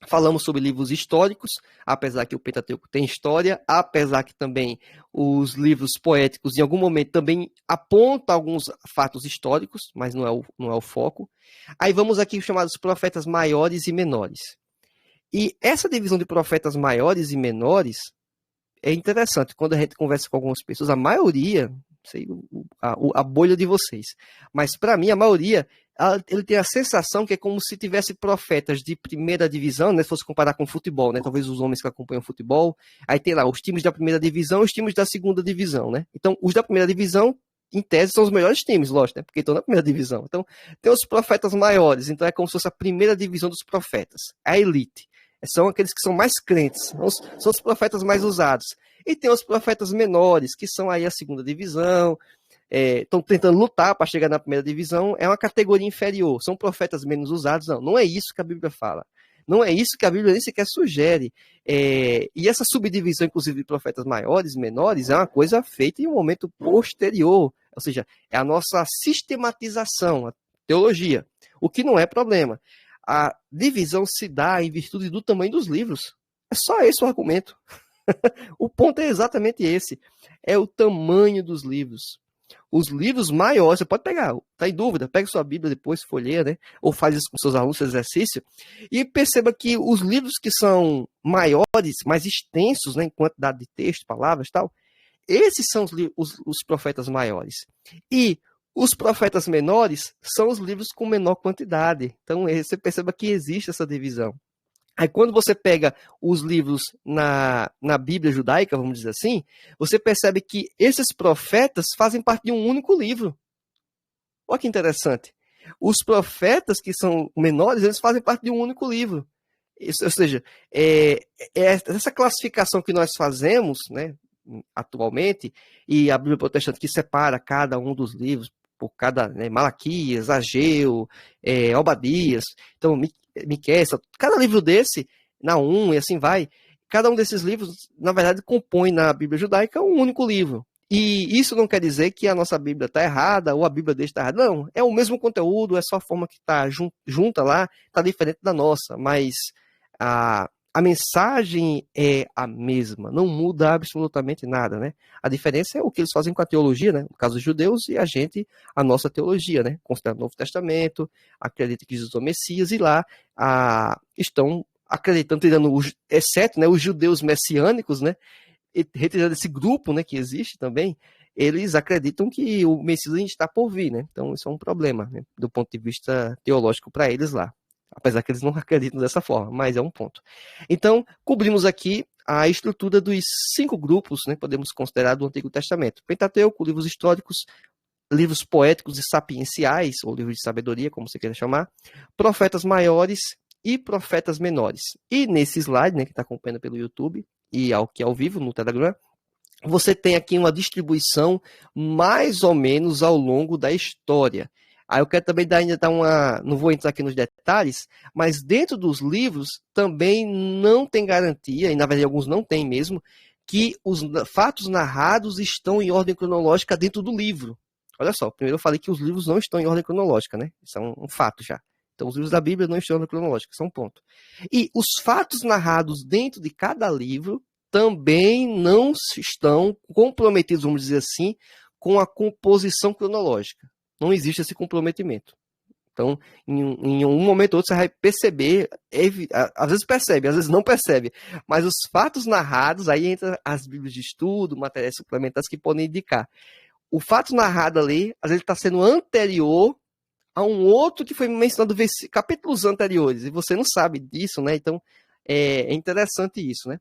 falamos sobre livros históricos, apesar que o Pentateuco tem história, apesar que também os livros poéticos, em algum momento, também apontam alguns fatos históricos, mas não é o foco. Aí vamos aqui os chamados profetas maiores e menores. E essa divisão de profetas maiores e menores é interessante. Quando a gente conversa com algumas pessoas, a maioria, não sei a bolha de vocês, mas para mim, a maioria, ele tem a sensação que é como se tivesse profetas de primeira divisão, né, se fosse comparar com futebol, né, talvez os homens que acompanham futebol, aí tem lá os times da primeira divisão e os times da segunda divisão, né? Então, os da primeira divisão, em tese, são os melhores times, lógico, né, porque estão na primeira divisão. Então, tem os profetas maiores, então é como se fosse a primeira divisão dos profetas, a elite. São aqueles que são mais crentes, são os profetas mais usados. E tem os profetas menores, que são aí a segunda divisão, estão tentando lutar para chegar na primeira divisão, é uma categoria inferior, são profetas menos usados. Não é isso que a Bíblia fala. Não é isso que a Bíblia nem sequer sugere. E essa subdivisão, inclusive, de profetas maiores e menores, é uma coisa feita em um momento posterior. Ou seja, é a nossa sistematização, a teologia. O que não é problema. A divisão se dá em virtude do tamanho dos livros. É só esse o argumento. O ponto é exatamente esse. É o tamanho dos livros. Os livros maiores, você pode pegar, tá em dúvida, pega sua Bíblia depois, folheia, né? Ou faz isso com seus alunos, seu exercício, e perceba que os livros que são maiores, mais extensos, né, em quantidade de texto, palavras e tal, esses são os profetas maiores. E os profetas menores são os livros com menor quantidade. Então, você perceba que existe essa divisão. Aí, quando você pega os livros na Bíblia judaica, vamos dizer assim, você percebe que esses profetas fazem parte de um único livro. Olha que interessante. Os profetas que são menores, eles fazem parte de um único livro. Isso, ou seja, essa classificação que nós fazemos, né, atualmente, e a Bíblia protestante que separa cada um dos livros por cada, né, Malaquias, Ageu, Obadias, então Miqueias, cada livro desse, Naum e assim vai, cada um desses livros, na verdade, compõe na Bíblia judaica um único livro. E isso não quer dizer que a nossa Bíblia está errada ou a Bíblia deles está errada. Não, é o mesmo conteúdo, é só a forma que está junta lá, está diferente da nossa, mas a mensagem é a mesma, não muda absolutamente nada, né? A diferença é o que eles fazem com a teologia, né? No caso dos judeus e a nossa teologia, né? Considera o Novo Testamento, acredita que Jesus é o Messias e lá estão acreditando, exceto, né, os judeus messiânicos, né? E retirando esse grupo, né, que existe também, eles acreditam que o Messias a gente está por vir, né? Então isso é um problema, né, do ponto de vista teológico para eles lá. Apesar que eles não acreditam dessa forma, mas é um ponto. Então, cobrimos aqui a estrutura dos 5 grupos, né, podemos considerar do Antigo Testamento. Pentateuco, livros históricos, livros poéticos e sapienciais, ou livros de sabedoria, como você queira chamar, profetas maiores e profetas menores. E nesse slide, né, que está acompanhando pelo YouTube, e ao vivo no Telegram, você tem aqui uma distribuição mais ou menos ao longo da história. Aí eu quero também ainda dar uma. Não vou entrar aqui nos detalhes, mas dentro dos livros também não tem garantia, e na verdade alguns não tem mesmo, que os fatos narrados estão em ordem cronológica dentro do livro. Olha só, primeiro eu falei que os livros não estão em ordem cronológica, né? Isso é um fato já. Então os livros da Bíblia não estão em ordem cronológica, isso é um ponto. E os fatos narrados dentro de cada livro também não estão comprometidos, vamos dizer assim, com a composição cronológica. Não existe esse comprometimento. Então, em um momento ou outro, você vai perceber, às vezes percebe, às vezes não percebe, mas os fatos narrados, aí entra as bíblias de estudo, materiais suplementares que podem indicar. O fato narrado ali, às vezes está sendo anterior a um outro que foi mencionado capítulos anteriores, e você não sabe disso, né? Então, é interessante isso, né?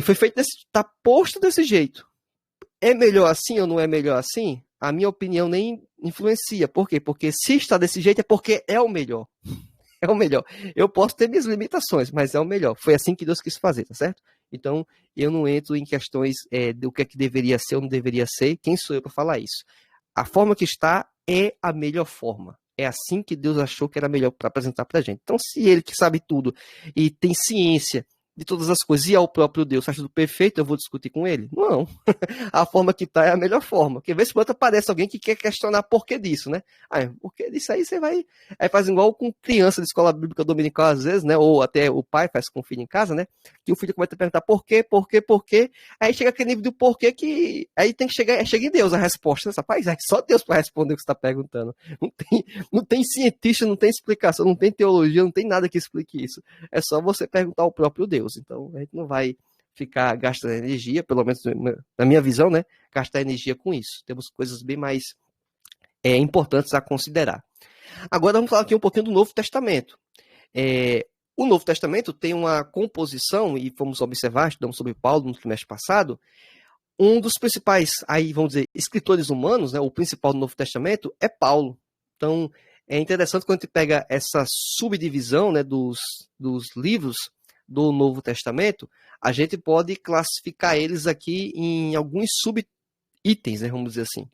Foi feito está posto desse jeito. É melhor assim ou não é melhor assim? A minha opinião nem influencia. Por quê? Porque se está desse jeito é porque é o melhor. É o melhor. Eu posso ter minhas limitações, mas é o melhor. Foi assim que Deus quis fazer, tá certo? Então, eu não entro em questões do que é que deveria ser ou não deveria ser. Quem sou eu para falar isso? A forma que está é a melhor forma. É assim que Deus achou que era melhor para apresentar para a gente. Então, se ele que sabe tudo e tem ciência de todas as coisas e é o próprio Deus acha tudo perfeito, eu vou discutir com ele? Não. A forma que está é a melhor forma. Porque vez por outra aparece alguém que quer questionar por que disso, né? Por que disso aí você vai... Aí faz igual com criança de escola bíblica dominical às vezes, né? Ou até o pai faz com o filho em casa, né? Que o filho começa a perguntar por quê, por quê, por quê. Aí chega aquele nível do porquê que... Aí tem que chegar... Chega em Deus a resposta. Rapaz, é só Deus para responder o que você está perguntando. Não tem cientista, não tem explicação, não tem teologia, não tem nada que explique isso. É só você perguntar ao próprio Deus. Então, a gente não vai ficar gastando energia, pelo menos na minha visão, né? Gastar energia com isso. Temos coisas bem mais importantes a considerar. Agora vamos falar aqui um pouquinho do Novo Testamento. O Novo Testamento tem uma composição, e vamos observar, estudamos sobre Paulo no trimestre passado, um dos principais, aí vamos dizer, escritores humanos, né, o principal do Novo Testamento é Paulo. Então, é interessante quando a gente pega essa subdivisão, né, dos livros do Novo Testamento, a gente pode classificar eles aqui em alguns subitens, né, vamos dizer assim.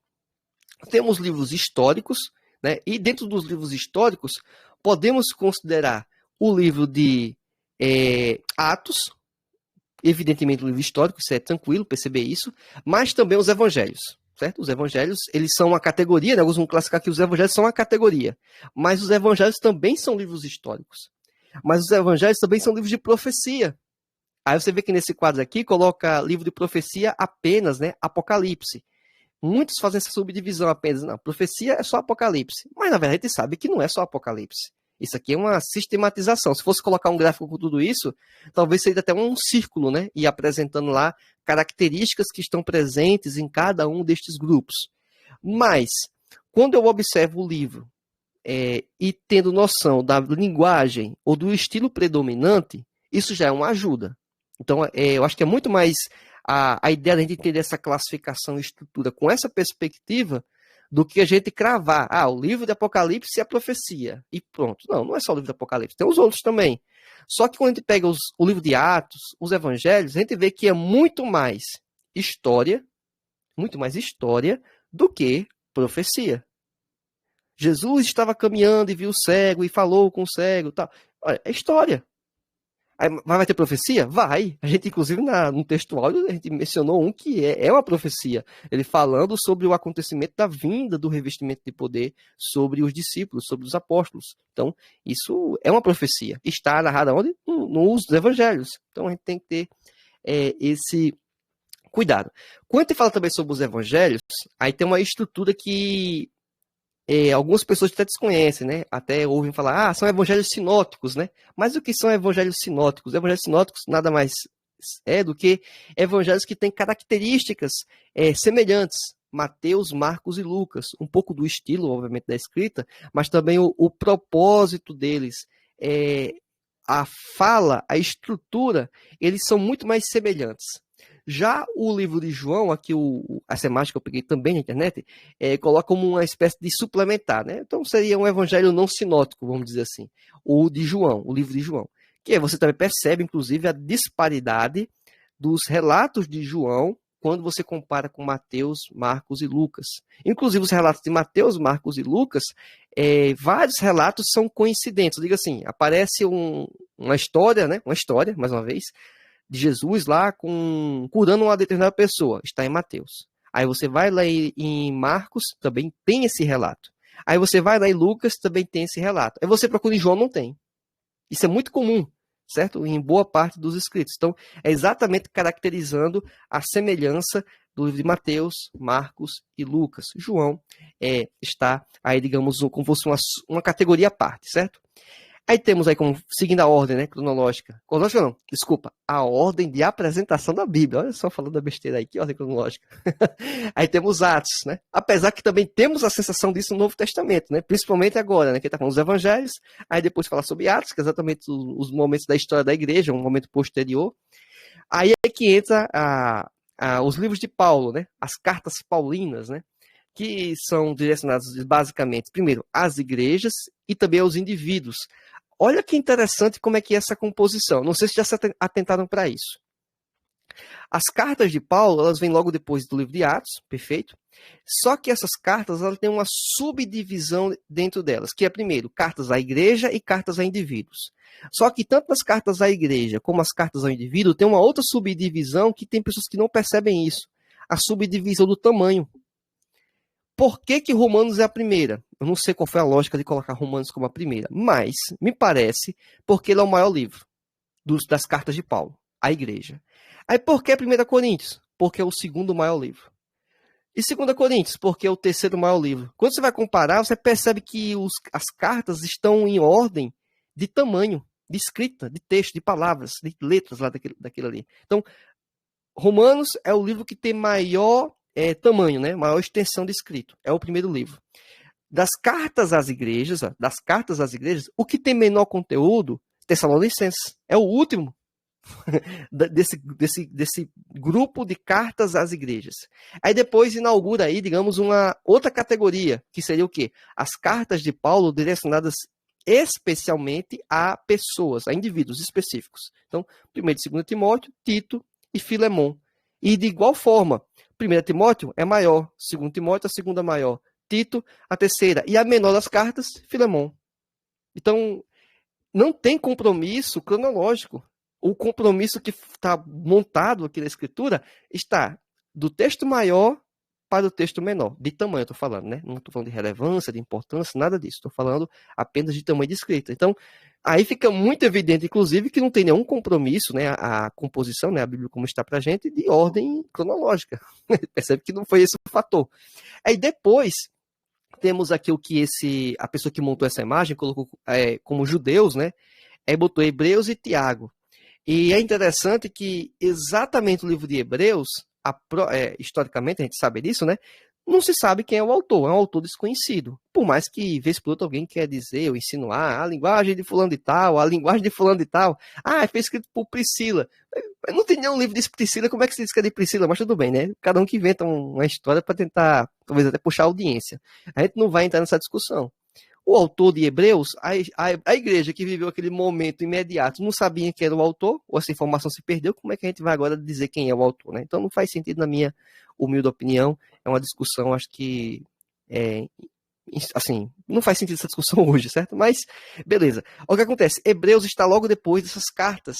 Temos livros históricos, né, e dentro dos livros históricos, podemos considerar o livro de Atos, evidentemente o livro histórico, isso é tranquilo perceber isso, mas também os evangelhos. Certo? Os evangelhos, eles são uma categoria, né? Alguns vão classificar que os evangelhos são uma categoria, mas os evangelhos também são livros históricos. Mas os evangelhos também são livros de profecia. Aí você vê que nesse quadro aqui coloca livro de profecia apenas, né? Apocalipse. Muitos fazem essa subdivisão apenas. Não, profecia é só Apocalipse. Mas na verdade a gente sabe que não é só Apocalipse. Isso aqui é uma sistematização. Se fosse colocar um gráfico com tudo isso, talvez seria até um círculo, né? E apresentando lá características que estão presentes em cada um destes grupos. Mas, quando eu observo o livro e tendo noção da linguagem ou do estilo predominante, isso já é uma ajuda. Então, eu acho que é muito mais a ideia de a gente entender essa classificação e estrutura com essa perspectiva do que a gente cravar. O livro de Apocalipse é a profecia. E pronto. Não é só o livro de Apocalipse. Tem os outros também. Só que quando a gente pega o livro de Atos, os evangelhos, a gente vê que é muito mais história do que profecia. Jesus estava caminhando e viu o cego e falou com o cego. Tal. Olha, é história. Aí, vai ter profecia? Vai. A gente, inclusive, no texto áudio, a gente mencionou um que é uma profecia. Ele falando sobre o acontecimento da vinda do revestimento de poder sobre os discípulos, sobre os apóstolos. Então, isso é uma profecia. Está narrada onde? No uso dos evangelhos. Então, a gente tem que ter esse cuidado. Quando a gente fala também sobre os evangelhos, aí tem uma estrutura que algumas pessoas até desconhecem, né? Até ouvem falar, são evangelhos sinóticos, né? Mas o que são evangelhos sinóticos? Evangelhos sinóticos nada mais é do que evangelhos que têm características semelhantes. Mateus, Marcos e Lucas. Um pouco do estilo, obviamente, da escrita, mas também o propósito deles. A fala, a estrutura, eles são muito mais semelhantes. Já o livro de João, aqui essa imagem que eu peguei também na internet, coloca como uma espécie de suplementar, né? Então seria um evangelho não sinótico, vamos dizer assim, o de João, o livro de João. Que você também percebe, inclusive, a disparidade dos relatos de João quando você compara com Mateus, Marcos e Lucas. Inclusive, os relatos de Mateus, Marcos e Lucas, vários relatos são coincidentes. Diga assim, aparece uma história, né? Uma história, mais uma vez, de Jesus lá curando uma determinada pessoa. Está em Mateus. Aí você vai lá em Marcos, também tem esse relato. Aí você vai lá em Lucas, também tem esse relato. Aí você procura em João, não tem. Isso é muito comum, certo? Em boa parte dos escritos. Então, é exatamente caracterizando a semelhança do livro de Mateus, Marcos e Lucas. João está aí, digamos, como se fosse uma categoria à parte, certo? Aí temos aí, como seguindo a ordem, né, cronológica. Cronológica não, desculpa. A ordem de apresentação da Bíblia. Olha só, falando da besteira aí, que ordem cronológica. Aí temos Atos, né? Apesar que também temos a sensação disso no Novo Testamento, né? Principalmente agora, né? Que está falando dos Evangelhos. Aí depois fala sobre Atos, que é exatamente os momentos da história da igreja, um momento posterior. Aí é que entra os livros de Paulo, né? As cartas paulinas, né? Que são direcionados basicamente, primeiro, às igrejas e também aos indivíduos. Olha que interessante como é que é essa composição. Não sei se já se atentaram para isso. As cartas de Paulo, elas vêm logo depois do livro de Atos, perfeito? Só que essas cartas, elas têm uma subdivisão dentro delas, que é, primeiro, cartas à igreja e cartas a indivíduos. Só que tanto as cartas à igreja como as cartas ao indivíduo tem uma outra subdivisão que tem pessoas que não percebem isso. A subdivisão do tamanho. Por que Romanos é a primeira? Eu não sei qual foi a lógica de colocar Romanos como a primeira, mas me parece porque ele é o maior livro das cartas de Paulo, à igreja. Aí por que 1 Coríntios? Porque é o segundo maior livro. E 2 Coríntios? Porque é o terceiro maior livro. Quando você vai comparar, você percebe que as cartas estão em ordem de tamanho, de escrita, de texto, de palavras, de letras lá daquilo ali. Então, Romanos é o livro que tem maior tamanho, né? Maior extensão de escrito. É o primeiro livro. Das cartas às igrejas, o que tem menor conteúdo, Tessalonicenses. É o último desse grupo de cartas às igrejas. Aí depois inaugura aí, digamos, uma outra categoria, que seria o quê? As cartas de Paulo direcionadas especialmente a pessoas, a indivíduos específicos. Então, 1 e 2 Timóteo, Tito e Filemon. E de igual forma, 1 Timóteo é maior, 2 Timóteo a segunda maior, Tito a terceira, e a menor das cartas, Filemon. Então, não tem compromisso cronológico. O compromisso que está montado aqui na escritura está do texto maior para o texto menor, de tamanho, eu estou falando, né? Não estou falando de relevância, de importância, nada disso. Estou falando apenas de tamanho de escrita. Então, aí fica muito evidente, inclusive, que não tem nenhum compromisso, né? A composição, né? A Bíblia como está para a gente, de ordem cronológica. Percebe que não foi esse o fator. Aí depois temos aqui o que a pessoa que montou essa imagem colocou como judeus, né? Aí botou Hebreus e Tiago. E é interessante que exatamente o livro de Hebreus, historicamente, a gente sabe disso, né? Não se sabe quem é o autor, é um autor desconhecido. Por mais que, vez por outra, alguém quer dizer ou insinuar a linguagem de fulano de tal, a linguagem de fulano de tal. Foi escrito por Priscila. Não tem nenhum livro de Priscila, como é que se diz que é de Priscila? Mas tudo bem, né? Cada um que inventa uma história para tentar, talvez até puxar a audiência. A gente não vai entrar nessa discussão. O autor de Hebreus, a igreja que viveu aquele momento imediato, não sabia quem era o autor, ou essa informação se perdeu, como é que a gente vai agora dizer quem é o autor, né? Então não faz sentido, na minha humilde opinião, é uma discussão, acho que Assim, não faz sentido essa discussão hoje, certo? Mas, beleza. O que acontece? Hebreus está logo depois dessas cartas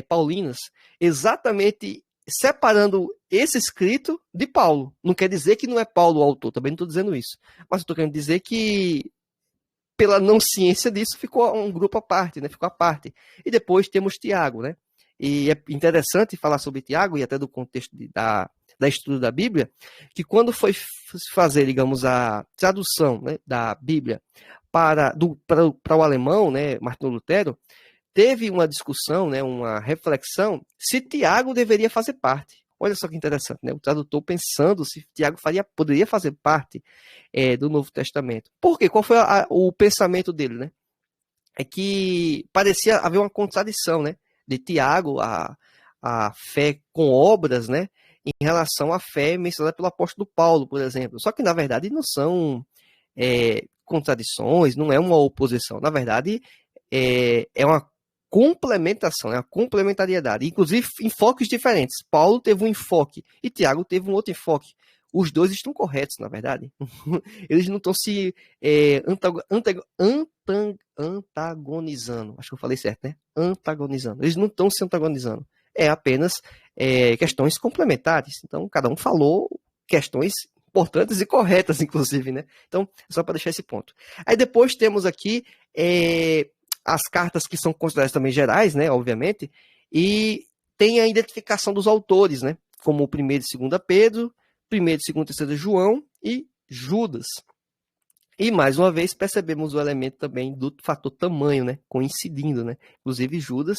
paulinas, exatamente separando esse escrito de Paulo. Não quer dizer que não é Paulo o autor, também não estou dizendo isso. Mas estou querendo dizer que, pela não ciência disso, ficou um grupo à parte, né? Ficou à parte. E depois temos Tiago, né? E é interessante falar sobre Tiago, e até do contexto da estudo da Bíblia, que quando foi fazer, digamos, a tradução, né, da Bíblia para o alemão, né, Martinho Lutero, teve uma discussão, né, uma reflexão, se Tiago deveria fazer parte. Olha só que interessante, né? O tradutor pensando se Tiago poderia fazer parte do Novo Testamento. Por quê? Qual foi o pensamento dele, né? É que parecia haver uma contradição, né? De Tiago, a fé com obras, né? Em relação à fé mencionada pelo apóstolo Paulo, por exemplo. Só que, na verdade, não são contradições, não é uma oposição. Na verdade, é uma complementação, é uma complementariedade. Inclusive, enfoques diferentes. Paulo teve um enfoque e Tiago teve um outro enfoque. Os dois estão corretos, na verdade. Eles não estão se antagonizando. Acho que eu falei certo, né? Antagonizando. Eles não estão se antagonizando. É apenas questões complementares. Então, cada um falou questões importantes e corretas, inclusive, né? Então, só para deixar esse ponto. Aí depois temos aqui as cartas que são consideradas também gerais, né? Obviamente. E tem a identificação dos autores, né? Como o 1º e 2 Pedro, 1º, 2º e 3 João e Judas. E, mais uma vez, percebemos o elemento também do fator tamanho, né? Coincidindo, né? Inclusive, Judas,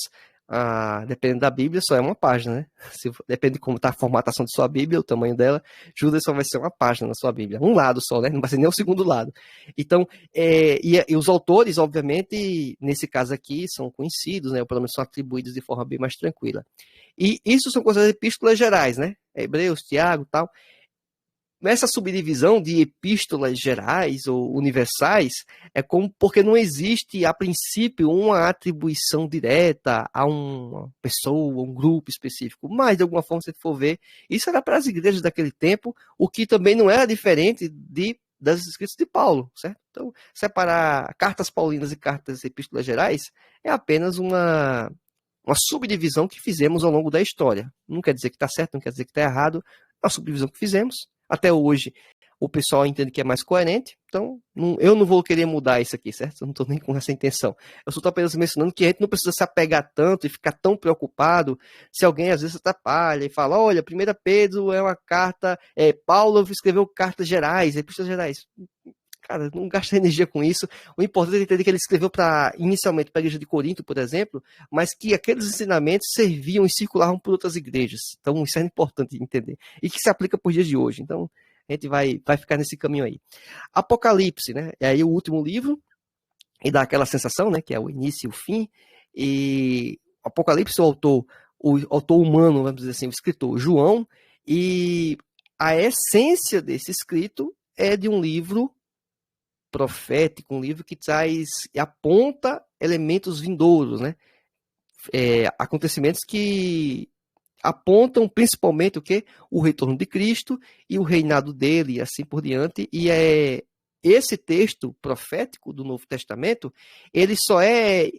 dependendo da Bíblia, só é uma página, né? Depende de como está a formatação de sua Bíblia, o tamanho dela, Judas só vai ser uma página na sua Bíblia. Um lado só, né? Não vai ser nem o segundo lado. Então, e os autores, obviamente, nesse caso aqui, são conhecidos, né? Ou pelo menos são atribuídos de forma bem mais tranquila. E isso são coisas epístolas gerais, né? Hebreus, Tiago e tal. Nessa subdivisão de epístolas gerais ou universais, porque não existe, a princípio, uma atribuição direta a uma pessoa, um grupo específico. Mas, de alguma forma, se for ver, isso era para as igrejas daquele tempo, o que também não era diferente das escritas de Paulo, certo? Então, separar cartas paulinas e cartas epístolas gerais é apenas uma subdivisão que fizemos ao longo da história. Não quer dizer que está certo, não quer dizer que está errado, é uma subdivisão que fizemos. Até hoje, o pessoal entende que é mais coerente, então eu não vou querer mudar isso aqui, certo? Eu não estou nem com essa intenção. Eu só estou apenas mencionando que a gente não precisa se apegar tanto e ficar tão preocupado se alguém às vezes atrapalha e fala, olha, 1 Pedro é uma carta, Paulo escreveu cartas gerais, epístolas gerais. Cara, não gasta energia com isso. O importante é entender que ele escreveu inicialmente para a igreja de Corinto, por exemplo, mas que aqueles ensinamentos serviam e circulavam por outras igrejas. Então, isso é importante entender. E que se aplica por dias de hoje. Então, a gente vai ficar nesse caminho aí. Apocalipse, né? É aí o último livro, e dá aquela sensação, né? Que é o início e o fim. E Apocalipse, o autor humano, vamos dizer assim, o escritor João, e a essência desse escrito é de um livro profético, um livro que aponta elementos vindouros, né? Acontecimentos que apontam principalmente o quê? O retorno de Cristo e o reinado dele e assim por diante. E esse texto profético do Novo Testamento, ele só é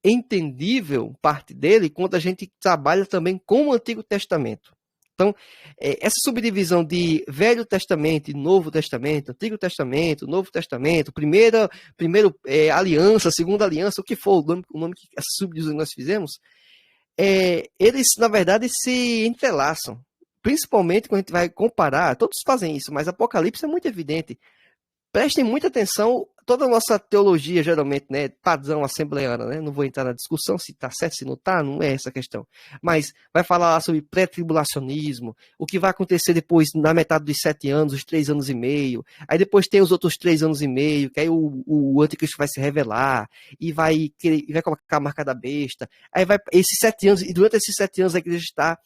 entendível, parte dele, quando a gente trabalha também com o Antigo Testamento. Então, essa subdivisão de Velho Testamento e Novo Testamento, Antigo Testamento, Novo Testamento, primeiro aliança, segunda aliança, o que for o nome que essa subdivisão nós fizemos, eles, na verdade, se entrelaçam. Principalmente quando a gente vai comparar, todos fazem isso, mas Apocalipse é muito evidente. Prestem muita atenção, toda a nossa teologia, geralmente, né, padrão assembleana, né, não vou entrar na discussão se está certo, se não está, não é essa a questão, mas vai falar sobre pré-tribulacionismo, o que vai acontecer depois na metade dos 7 anos, os 3 anos e meio, aí depois tem os outros 3 anos e meio, que aí o anticristo vai se revelar, e vai colocar a marca da besta, aí vai, esses 7 anos, e durante esses 7 anos a igreja está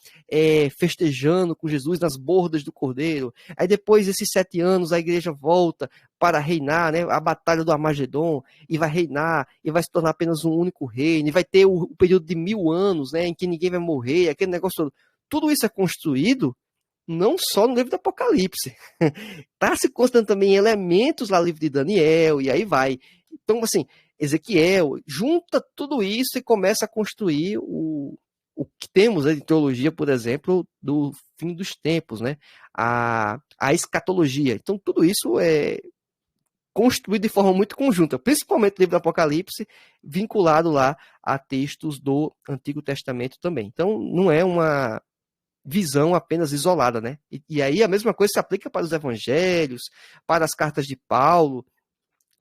festejando com Jesus nas bordas do Cordeiro, aí depois desses 7 anos a igreja volta para reinar, né, a batalha do Armagedon, e vai reinar, e vai se tornar apenas um único reino, e vai ter o período de 1000 anos, né, em que ninguém vai morrer, aquele negócio todo. Tudo isso é construído não só no livro do Apocalipse. Está se constando também elementos lá no livro de Daniel, e aí vai. Então, assim, Ezequiel junta tudo isso e começa a construir o que temos, né, de teologia, por exemplo, do fim dos tempos, né? A escatologia. Então, tudo isso é construído de forma muito conjunta, principalmente o livro do Apocalipse, vinculado lá a textos do Antigo Testamento também. Então, não é uma visão apenas isolada, né? E aí a mesma coisa se aplica para os evangelhos, para as cartas de Paulo.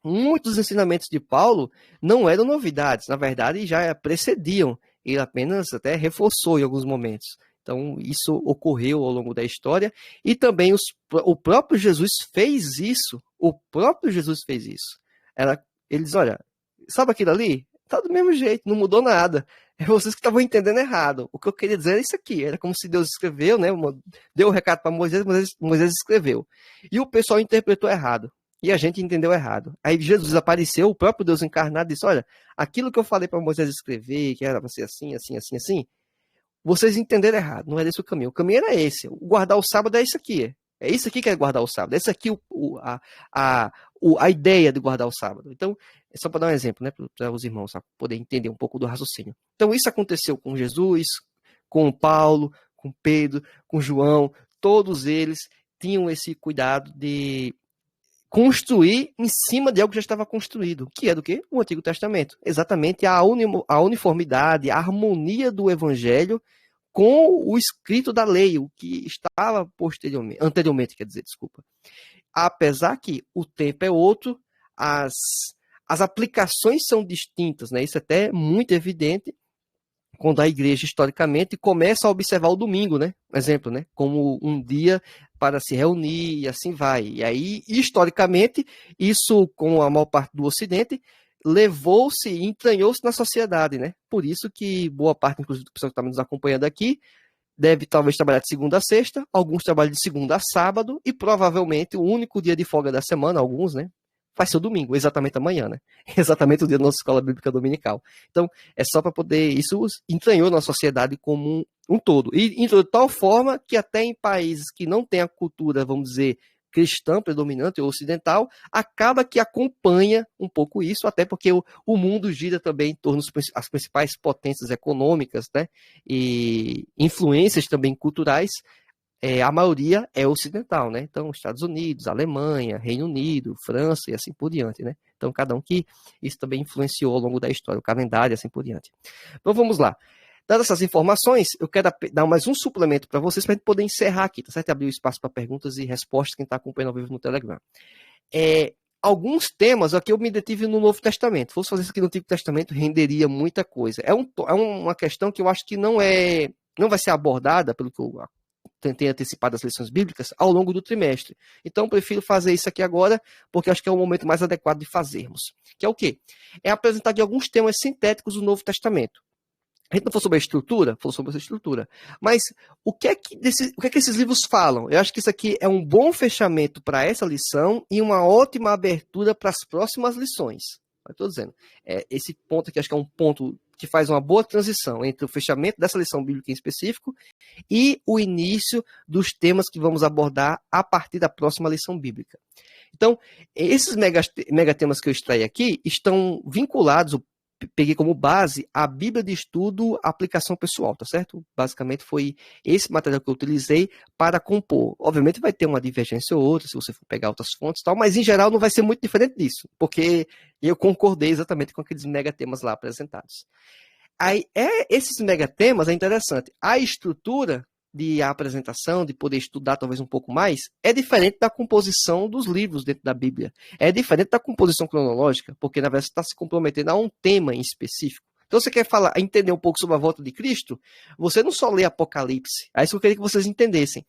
Muitos ensinamentos de Paulo não eram novidades, na verdade já precediam, ele apenas até reforçou em alguns momentos. Então, isso ocorreu ao longo da história, e também o próprio Jesus fez isso. O próprio Jesus fez isso. Ele diz, olha, sabe aquilo ali? Tá do mesmo jeito, não mudou nada. É vocês que estavam entendendo errado. O que eu queria dizer era isso aqui. Era como se Deus escreveu, né? Deu o recado para Moisés, Moisés escreveu. E o pessoal interpretou errado. E a gente entendeu errado. Aí Jesus apareceu, o próprio Deus encarnado, disse, olha, aquilo que eu falei para Moisés escrever, que era para ser assim, assim, assim, assim, vocês entenderam errado, não era esse o caminho. O caminho era esse. O guardar o sábado é isso aqui. É isso aqui que é guardar o sábado. É isso aqui a ideia de guardar o sábado. Então, é só para dar um exemplo, né, para os irmãos poderem entender um pouco do raciocínio. Então, isso aconteceu com Jesus, com Paulo, com Pedro, com João. Todos eles tinham esse cuidado de construir em cima de algo que já estava construído, que é do que? O Antigo Testamento. Exatamente a uniformidade, a harmonia do Evangelho com o escrito da lei, o que estava anteriormente, quer dizer, desculpa. Apesar que o tempo é outro, as aplicações são distintas, né? Isso é até muito evidente quando a igreja, historicamente, começa a observar o domingo, né? Exemplo, né? Como um dia para se reunir e assim vai. E aí, historicamente, isso, com a maior parte do Ocidente, levou-se e entranhou-se na sociedade, né? Por isso que boa parte, inclusive, do pessoal que está nos acompanhando aqui, deve talvez trabalhar de segunda a sexta, alguns trabalham de segunda a sábado, e provavelmente o único dia de folga da semana, alguns, né? Vai ser o domingo, exatamente amanhã, né? Exatamente o dia da nossa escola bíblica dominical. Então, é só para poder. Isso entranhou na sociedade como um todo. E entrou de tal forma que até em países que não têm a cultura, vamos dizer, cristã predominante ou ocidental, acaba que acompanha um pouco isso, até porque o mundo gira também em torno das principais potências econômicas, né? E influências também culturais. A maioria é ocidental, né? Então, Estados Unidos, Alemanha, Reino Unido, França e assim por diante, né? Então, cada um que isso também influenciou ao longo da história, o calendário e assim por diante. Então, vamos lá. Dadas essas informações, eu quero dar mais um suplemento para vocês, para a gente poder encerrar aqui, tá certo? Abrir o espaço para perguntas e respostas, quem está acompanhando ao vivo no Telegram. Alguns temas aqui eu me detive no Novo Testamento. Se fosse fazer isso aqui no Antigo Testamento, renderia muita coisa. É uma questão que eu acho que não vai ser abordada, pelo que eu tentei antecipar das lições bíblicas, ao longo do trimestre. Então, prefiro fazer isso aqui agora, porque acho que é o momento mais adequado de fazermos. Que é o quê? É apresentar de alguns temas sintéticos do Novo Testamento. A gente não falou sobre a estrutura? Falou sobre essa estrutura. Mas o que é que esses livros falam? Eu acho que isso aqui é um bom fechamento para essa lição e uma ótima abertura para as próximas lições. Eu estou dizendo. Esse ponto aqui acho que é um ponto que faz uma boa transição entre o fechamento dessa lição bíblica em específico e o início dos temas que vamos abordar a partir da próxima lição bíblica. Então, esses megatemas que eu extraí aqui estão vinculados, peguei como base a Bíblia de Estudo Aplicação Pessoal, tá certo? Basicamente foi esse material que eu utilizei para compor. Obviamente vai ter uma divergência ou outra, se você for pegar outras fontes e tal, mas em geral não vai ser muito diferente disso, porque eu concordei exatamente com aqueles megatemas lá apresentados. Aí, esses megatemas é interessante. A estrutura de apresentação, de poder estudar talvez um pouco mais, é diferente da composição dos livros dentro da Bíblia. É diferente da composição cronológica, porque na verdade você está se comprometendo a um tema em específico. Então você quer entender um pouco sobre a volta de Cristo, você não só lê Apocalipse. É isso que eu queria que vocês entendessem.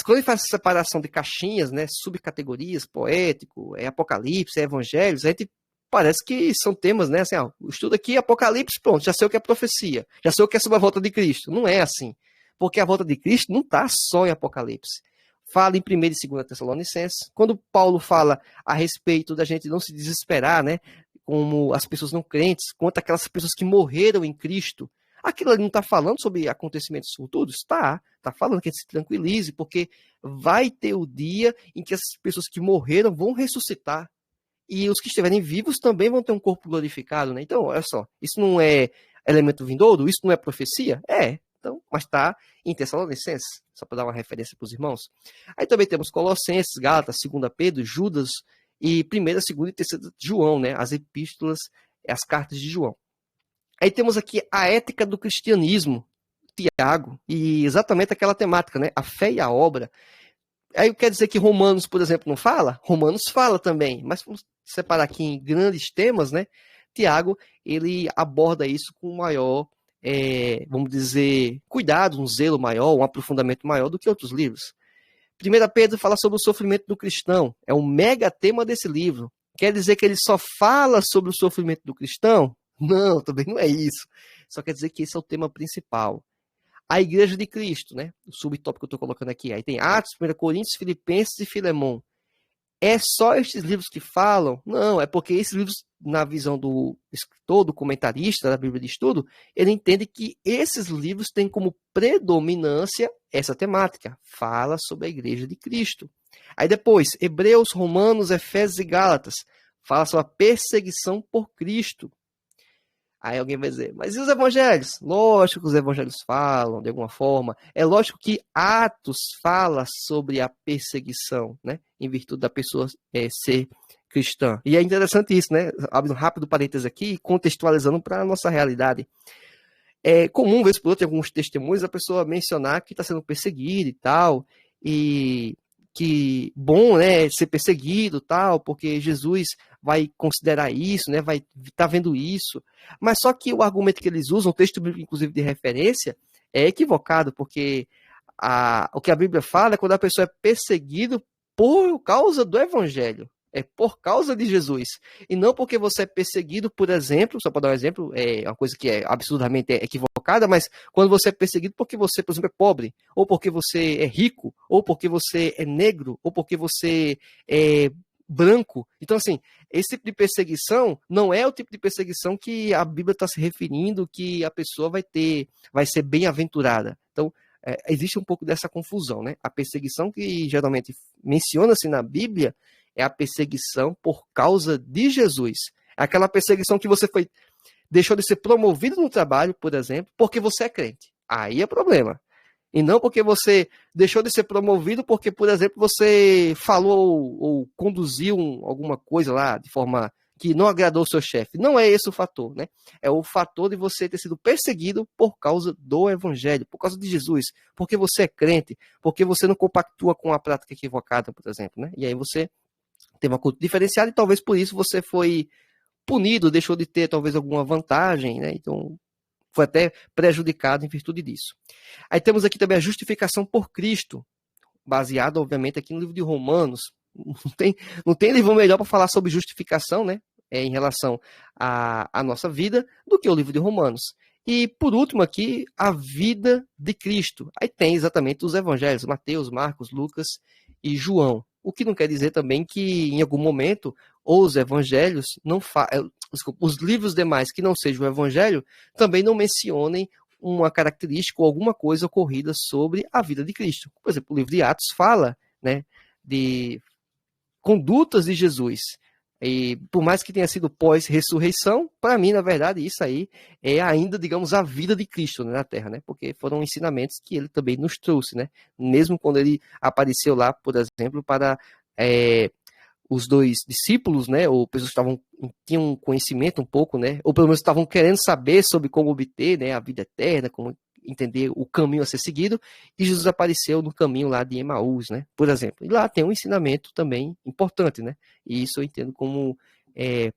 Quando ele faz essa separação de caixinhas, né, subcategorias, poético, Apocalipse, Evangelhos, a gente parece que são temas, né? Assim, estudo aqui Apocalipse, pronto, já sei o que é profecia, já sei o que é sobre a volta de Cristo. Não é assim. Porque a volta de Cristo não está só em Apocalipse. Fala em 1 e 2 Tessalonicenses. Quando Paulo fala a respeito da gente não se desesperar, né? Como as pessoas não crentes, quanto aquelas pessoas que morreram em Cristo. Aquilo ali não está falando sobre acontecimentos futuros? Está falando que a gente se tranquilize, porque vai ter o dia em que as pessoas que morreram vão ressuscitar. E os que estiverem vivos também vão ter um corpo glorificado, né? Então, olha só, isso não é elemento vindouro? Isso não é profecia? É. Então, mas está em Tessalonicenses, só para dar uma referência para os irmãos. Aí também temos Colossenses, Gálatas, 2 Pedro, Judas e 1ª, 2ª e 3ª de João, né? As epístolas, as cartas de João. Aí temos aqui a ética do cristianismo, Tiago, e exatamente aquela temática, né? A fé e a obra. Aí quer dizer que Romanos, por exemplo, não fala? Romanos fala também, mas vamos separar aqui em grandes temas, né? Tiago, ele aborda isso com maior, vamos dizer, cuidado, um zelo maior, um aprofundamento maior do que outros livros. 1 Pedro fala sobre o sofrimento do cristão, é um mega tema desse livro. Quer dizer que ele só fala sobre o sofrimento do cristão? Não, também não é isso. Só quer dizer que esse é o tema principal. A Igreja de Cristo, né? O subtópico que eu estou colocando aqui. Aí tem Atos, 1 Coríntios, Filipenses e Filemão. É só estes livros que falam? Não, é porque esses livros, na visão do escritor, do comentarista da Bíblia de Estudo, ele entende que esses livros têm como predominância essa temática. Fala sobre a Igreja de Cristo. Aí depois, Hebreus, Romanos, Efésios e Gálatas. Fala sobre a perseguição por Cristo. Aí alguém vai dizer, mas e os evangelhos? Lógico que os evangelhos falam de alguma forma. É lógico que Atos fala sobre a perseguição, né? Em virtude da pessoa ser cristã. E é interessante isso, né? Abrindo um rápido parênteses aqui, contextualizando para a nossa realidade. É comum, vez por outra, em alguns testemunhos, a pessoa mencionar que está sendo perseguida e tal, e que bom, né, ser perseguido tal, porque Jesus vai considerar isso, né, vai estar vendo isso. Mas só que o argumento que eles usam, o texto bíblico, inclusive, de referência, é equivocado, porque o que a Bíblia fala é quando a pessoa é perseguida por causa do evangelho. É por causa de Jesus. E não porque você é perseguido, por exemplo, só para dar um exemplo, é uma coisa que é absurdamente equivocada, mas quando você é perseguido porque você, por exemplo, é pobre, ou porque você é rico, ou porque você é negro, ou porque você é branco. Então, assim, esse tipo de perseguição não é o tipo de perseguição que a Bíblia está se referindo, que a pessoa vai ser bem-aventurada. Então, existe um pouco dessa confusão, né? A perseguição que geralmente menciona-se na Bíblia é a perseguição por causa de Jesus. É aquela perseguição que você deixou de ser promovido no trabalho, por exemplo, porque você é crente. Aí é problema. E não porque você deixou de ser promovido porque, por exemplo, você falou ou conduziu alguma coisa lá de forma que não agradou o seu chefe. Não é esse o fator, né? É o fator de você ter sido perseguido por causa do evangelho, por causa de Jesus, porque você é crente, porque você não compactua com a prática equivocada, por exemplo, né? E aí você teve uma cultura diferenciada e talvez por isso você foi punido, deixou de ter talvez alguma vantagem, né? Então foi até prejudicado em virtude disso. Aí temos aqui também a justificação por Cristo, baseado obviamente aqui no livro de Romanos. Não tem livro melhor para falar sobre justificação, né? Em relação à nossa vida, do que o livro de Romanos. E, por último, aqui, a vida de Cristo. Aí tem exatamente os evangelhos, Mateus, Marcos, Lucas e João. O que não quer dizer também que, em algum momento, os evangelhos os livros demais que não sejam o evangelho também não mencionem uma característica ou alguma coisa ocorrida sobre a vida de Cristo. Por exemplo, o livro de Atos fala, né, de condutas de Jesus. E por mais que tenha sido pós-ressurreição, para mim, na verdade, isso aí é ainda, digamos, a vida de Cristo, né, na Terra, né? Porque foram ensinamentos que ele também nos trouxe, né? Mesmo quando ele apareceu lá, por exemplo, para os dois discípulos, né? Ou pessoas que tinham conhecimento um pouco, né? Ou pelo menos estavam querendo saber sobre como obter, né, a vida eterna, como entender o caminho a ser seguido, e Jesus apareceu no caminho lá de Emaús, né, por exemplo. E lá tem um ensinamento também importante, né, e isso eu entendo como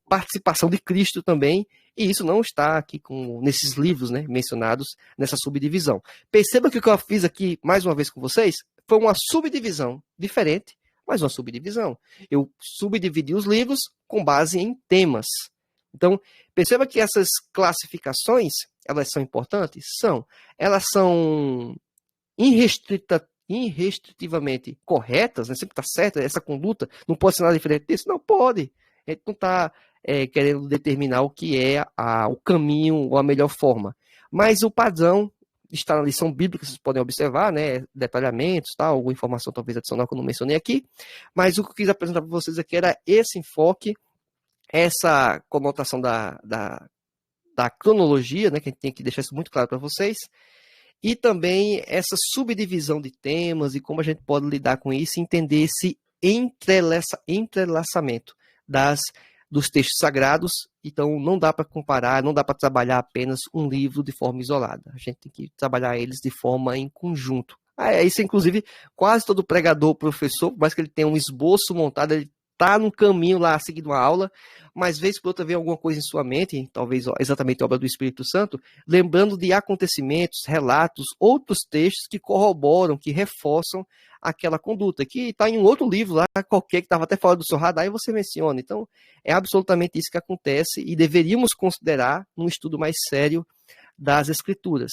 participação de Cristo também, e isso não está aqui nesses livros, né, mencionados nessa subdivisão. Perceba que o que eu fiz aqui, mais uma vez com vocês, foi uma subdivisão diferente, mas uma subdivisão. Eu subdividi os livros com base em temas. Então, perceba que essas classificações, elas são importantes? São. Elas são irrestritivamente corretas, né? Sempre está certa, essa conduta não pode ser nada diferente disso? Não pode. A gente não está querendo determinar o que é o caminho ou a melhor forma. mas o padrão está na lição bíblica, vocês podem observar, né, detalhamentos, tá, alguma informação talvez adicional que eu não mencionei aqui, mas o que eu quis apresentar para vocês aqui era esse enfoque, essa conotação da cronologia, né, que a gente tem que deixar isso muito claro para vocês, e também essa subdivisão de temas e como a gente pode lidar com isso e entender esse entrelaçamento dos textos sagrados. Então, não dá para comparar, não dá para trabalhar apenas um livro de forma isolada. A gente tem que trabalhar eles de forma em conjunto. Isso, inclusive, quase todo pregador, professor, por mais que ele tenha um esboço montado, ele está no caminho lá, seguindo uma aula, mas vez por outra vem alguma coisa em sua mente, talvez exatamente a obra do Espírito Santo, lembrando de acontecimentos, relatos, outros textos que corroboram, que reforçam aquela conduta, que está em um outro livro lá, qualquer que estava até fora do seu radar, e você menciona. Então, é absolutamente isso que acontece e deveríamos considerar um estudo mais sério das Escrituras.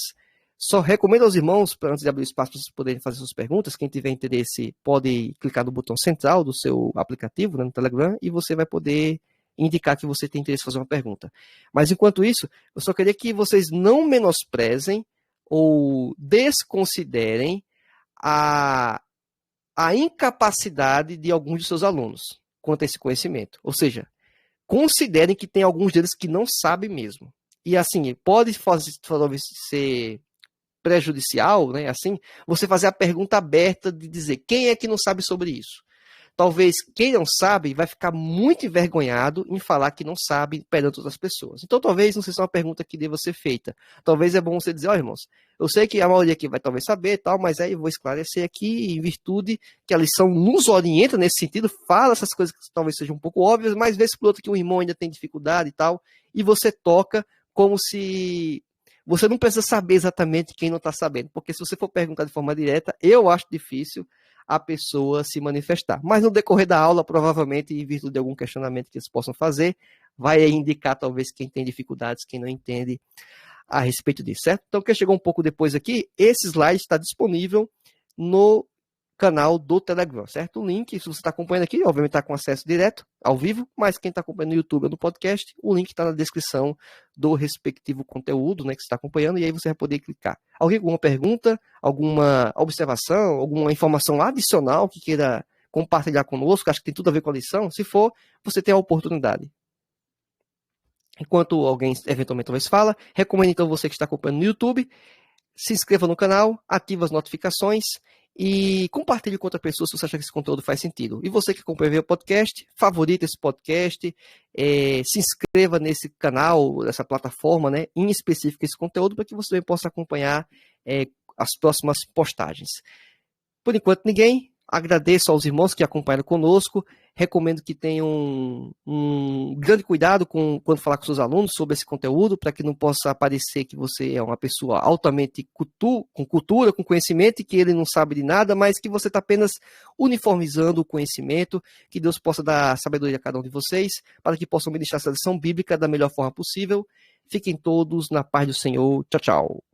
Só recomendo aos irmãos, antes de abrir espaço para vocês poderem fazer suas perguntas, quem tiver interesse pode clicar no botão central do seu aplicativo, né, no Telegram, e você vai poder indicar que você tem interesse em fazer uma pergunta. Mas, enquanto isso, eu só queria que vocês não menosprezem ou desconsiderem a incapacidade de alguns de seus alunos quanto a esse conhecimento. Ou seja, considerem que tem alguns deles que não sabem mesmo. E assim, pode talvez ser prejudicial, né? Assim, você fazer a pergunta aberta de dizer quem é que não sabe sobre isso. Talvez quem não sabe vai ficar muito envergonhado em falar que não sabe perante outras pessoas. Então, talvez não seja uma pergunta que deva ser feita. Talvez é bom você dizer, irmãos, eu sei que a maioria aqui vai talvez saber, tal, mas aí eu vou esclarecer aqui em virtude que a lição nos orienta nesse sentido, fala essas coisas que talvez sejam um pouco óbvias, mas vez por outra que um irmão ainda tem dificuldade e tal, e você toca como se você não precisa saber exatamente quem não está sabendo, porque se você for perguntar de forma direta, eu acho difícil a pessoa se manifestar. Mas no decorrer da aula, provavelmente, em virtude de algum questionamento que eles possam fazer, vai indicar talvez quem tem dificuldades, quem não entende a respeito disso, certo? Então, quem chegou um pouco depois aqui, esse slide está disponível no canal do Telegram, certo? O link, se você está acompanhando aqui, obviamente está com acesso direto, ao vivo, mas quem está acompanhando no YouTube ou no podcast, o link está na descrição do respectivo conteúdo, né, que você está acompanhando, e aí você vai poder clicar. Alguém com alguma pergunta, alguma observação, alguma informação adicional que queira compartilhar conosco, acho que tem tudo a ver com a lição? Se for, você tem a oportunidade. Enquanto alguém eventualmente talvez fala, recomendo então você que está acompanhando no YouTube, se inscreva no canal, ative as notificações e compartilhe com outra pessoa se você acha que esse conteúdo faz sentido. E você que acompanha o podcast, favorita esse podcast, se inscreva nesse canal, nessa plataforma, né, em específico esse conteúdo, para que você também possa acompanhar as próximas postagens. Por enquanto, ninguém. Agradeço aos irmãos que acompanham conosco. Recomendo que tenham um grande cuidado quando falar com seus alunos sobre esse conteúdo, para que não possa parecer que você é uma pessoa altamente com cultura, com conhecimento, e que ele não sabe de nada, mas que você está apenas uniformizando o conhecimento. Que Deus possa dar sabedoria a cada um de vocês, para que possam ministrar essa lição bíblica da melhor forma possível. Fiquem todos na paz do Senhor. Tchau, tchau.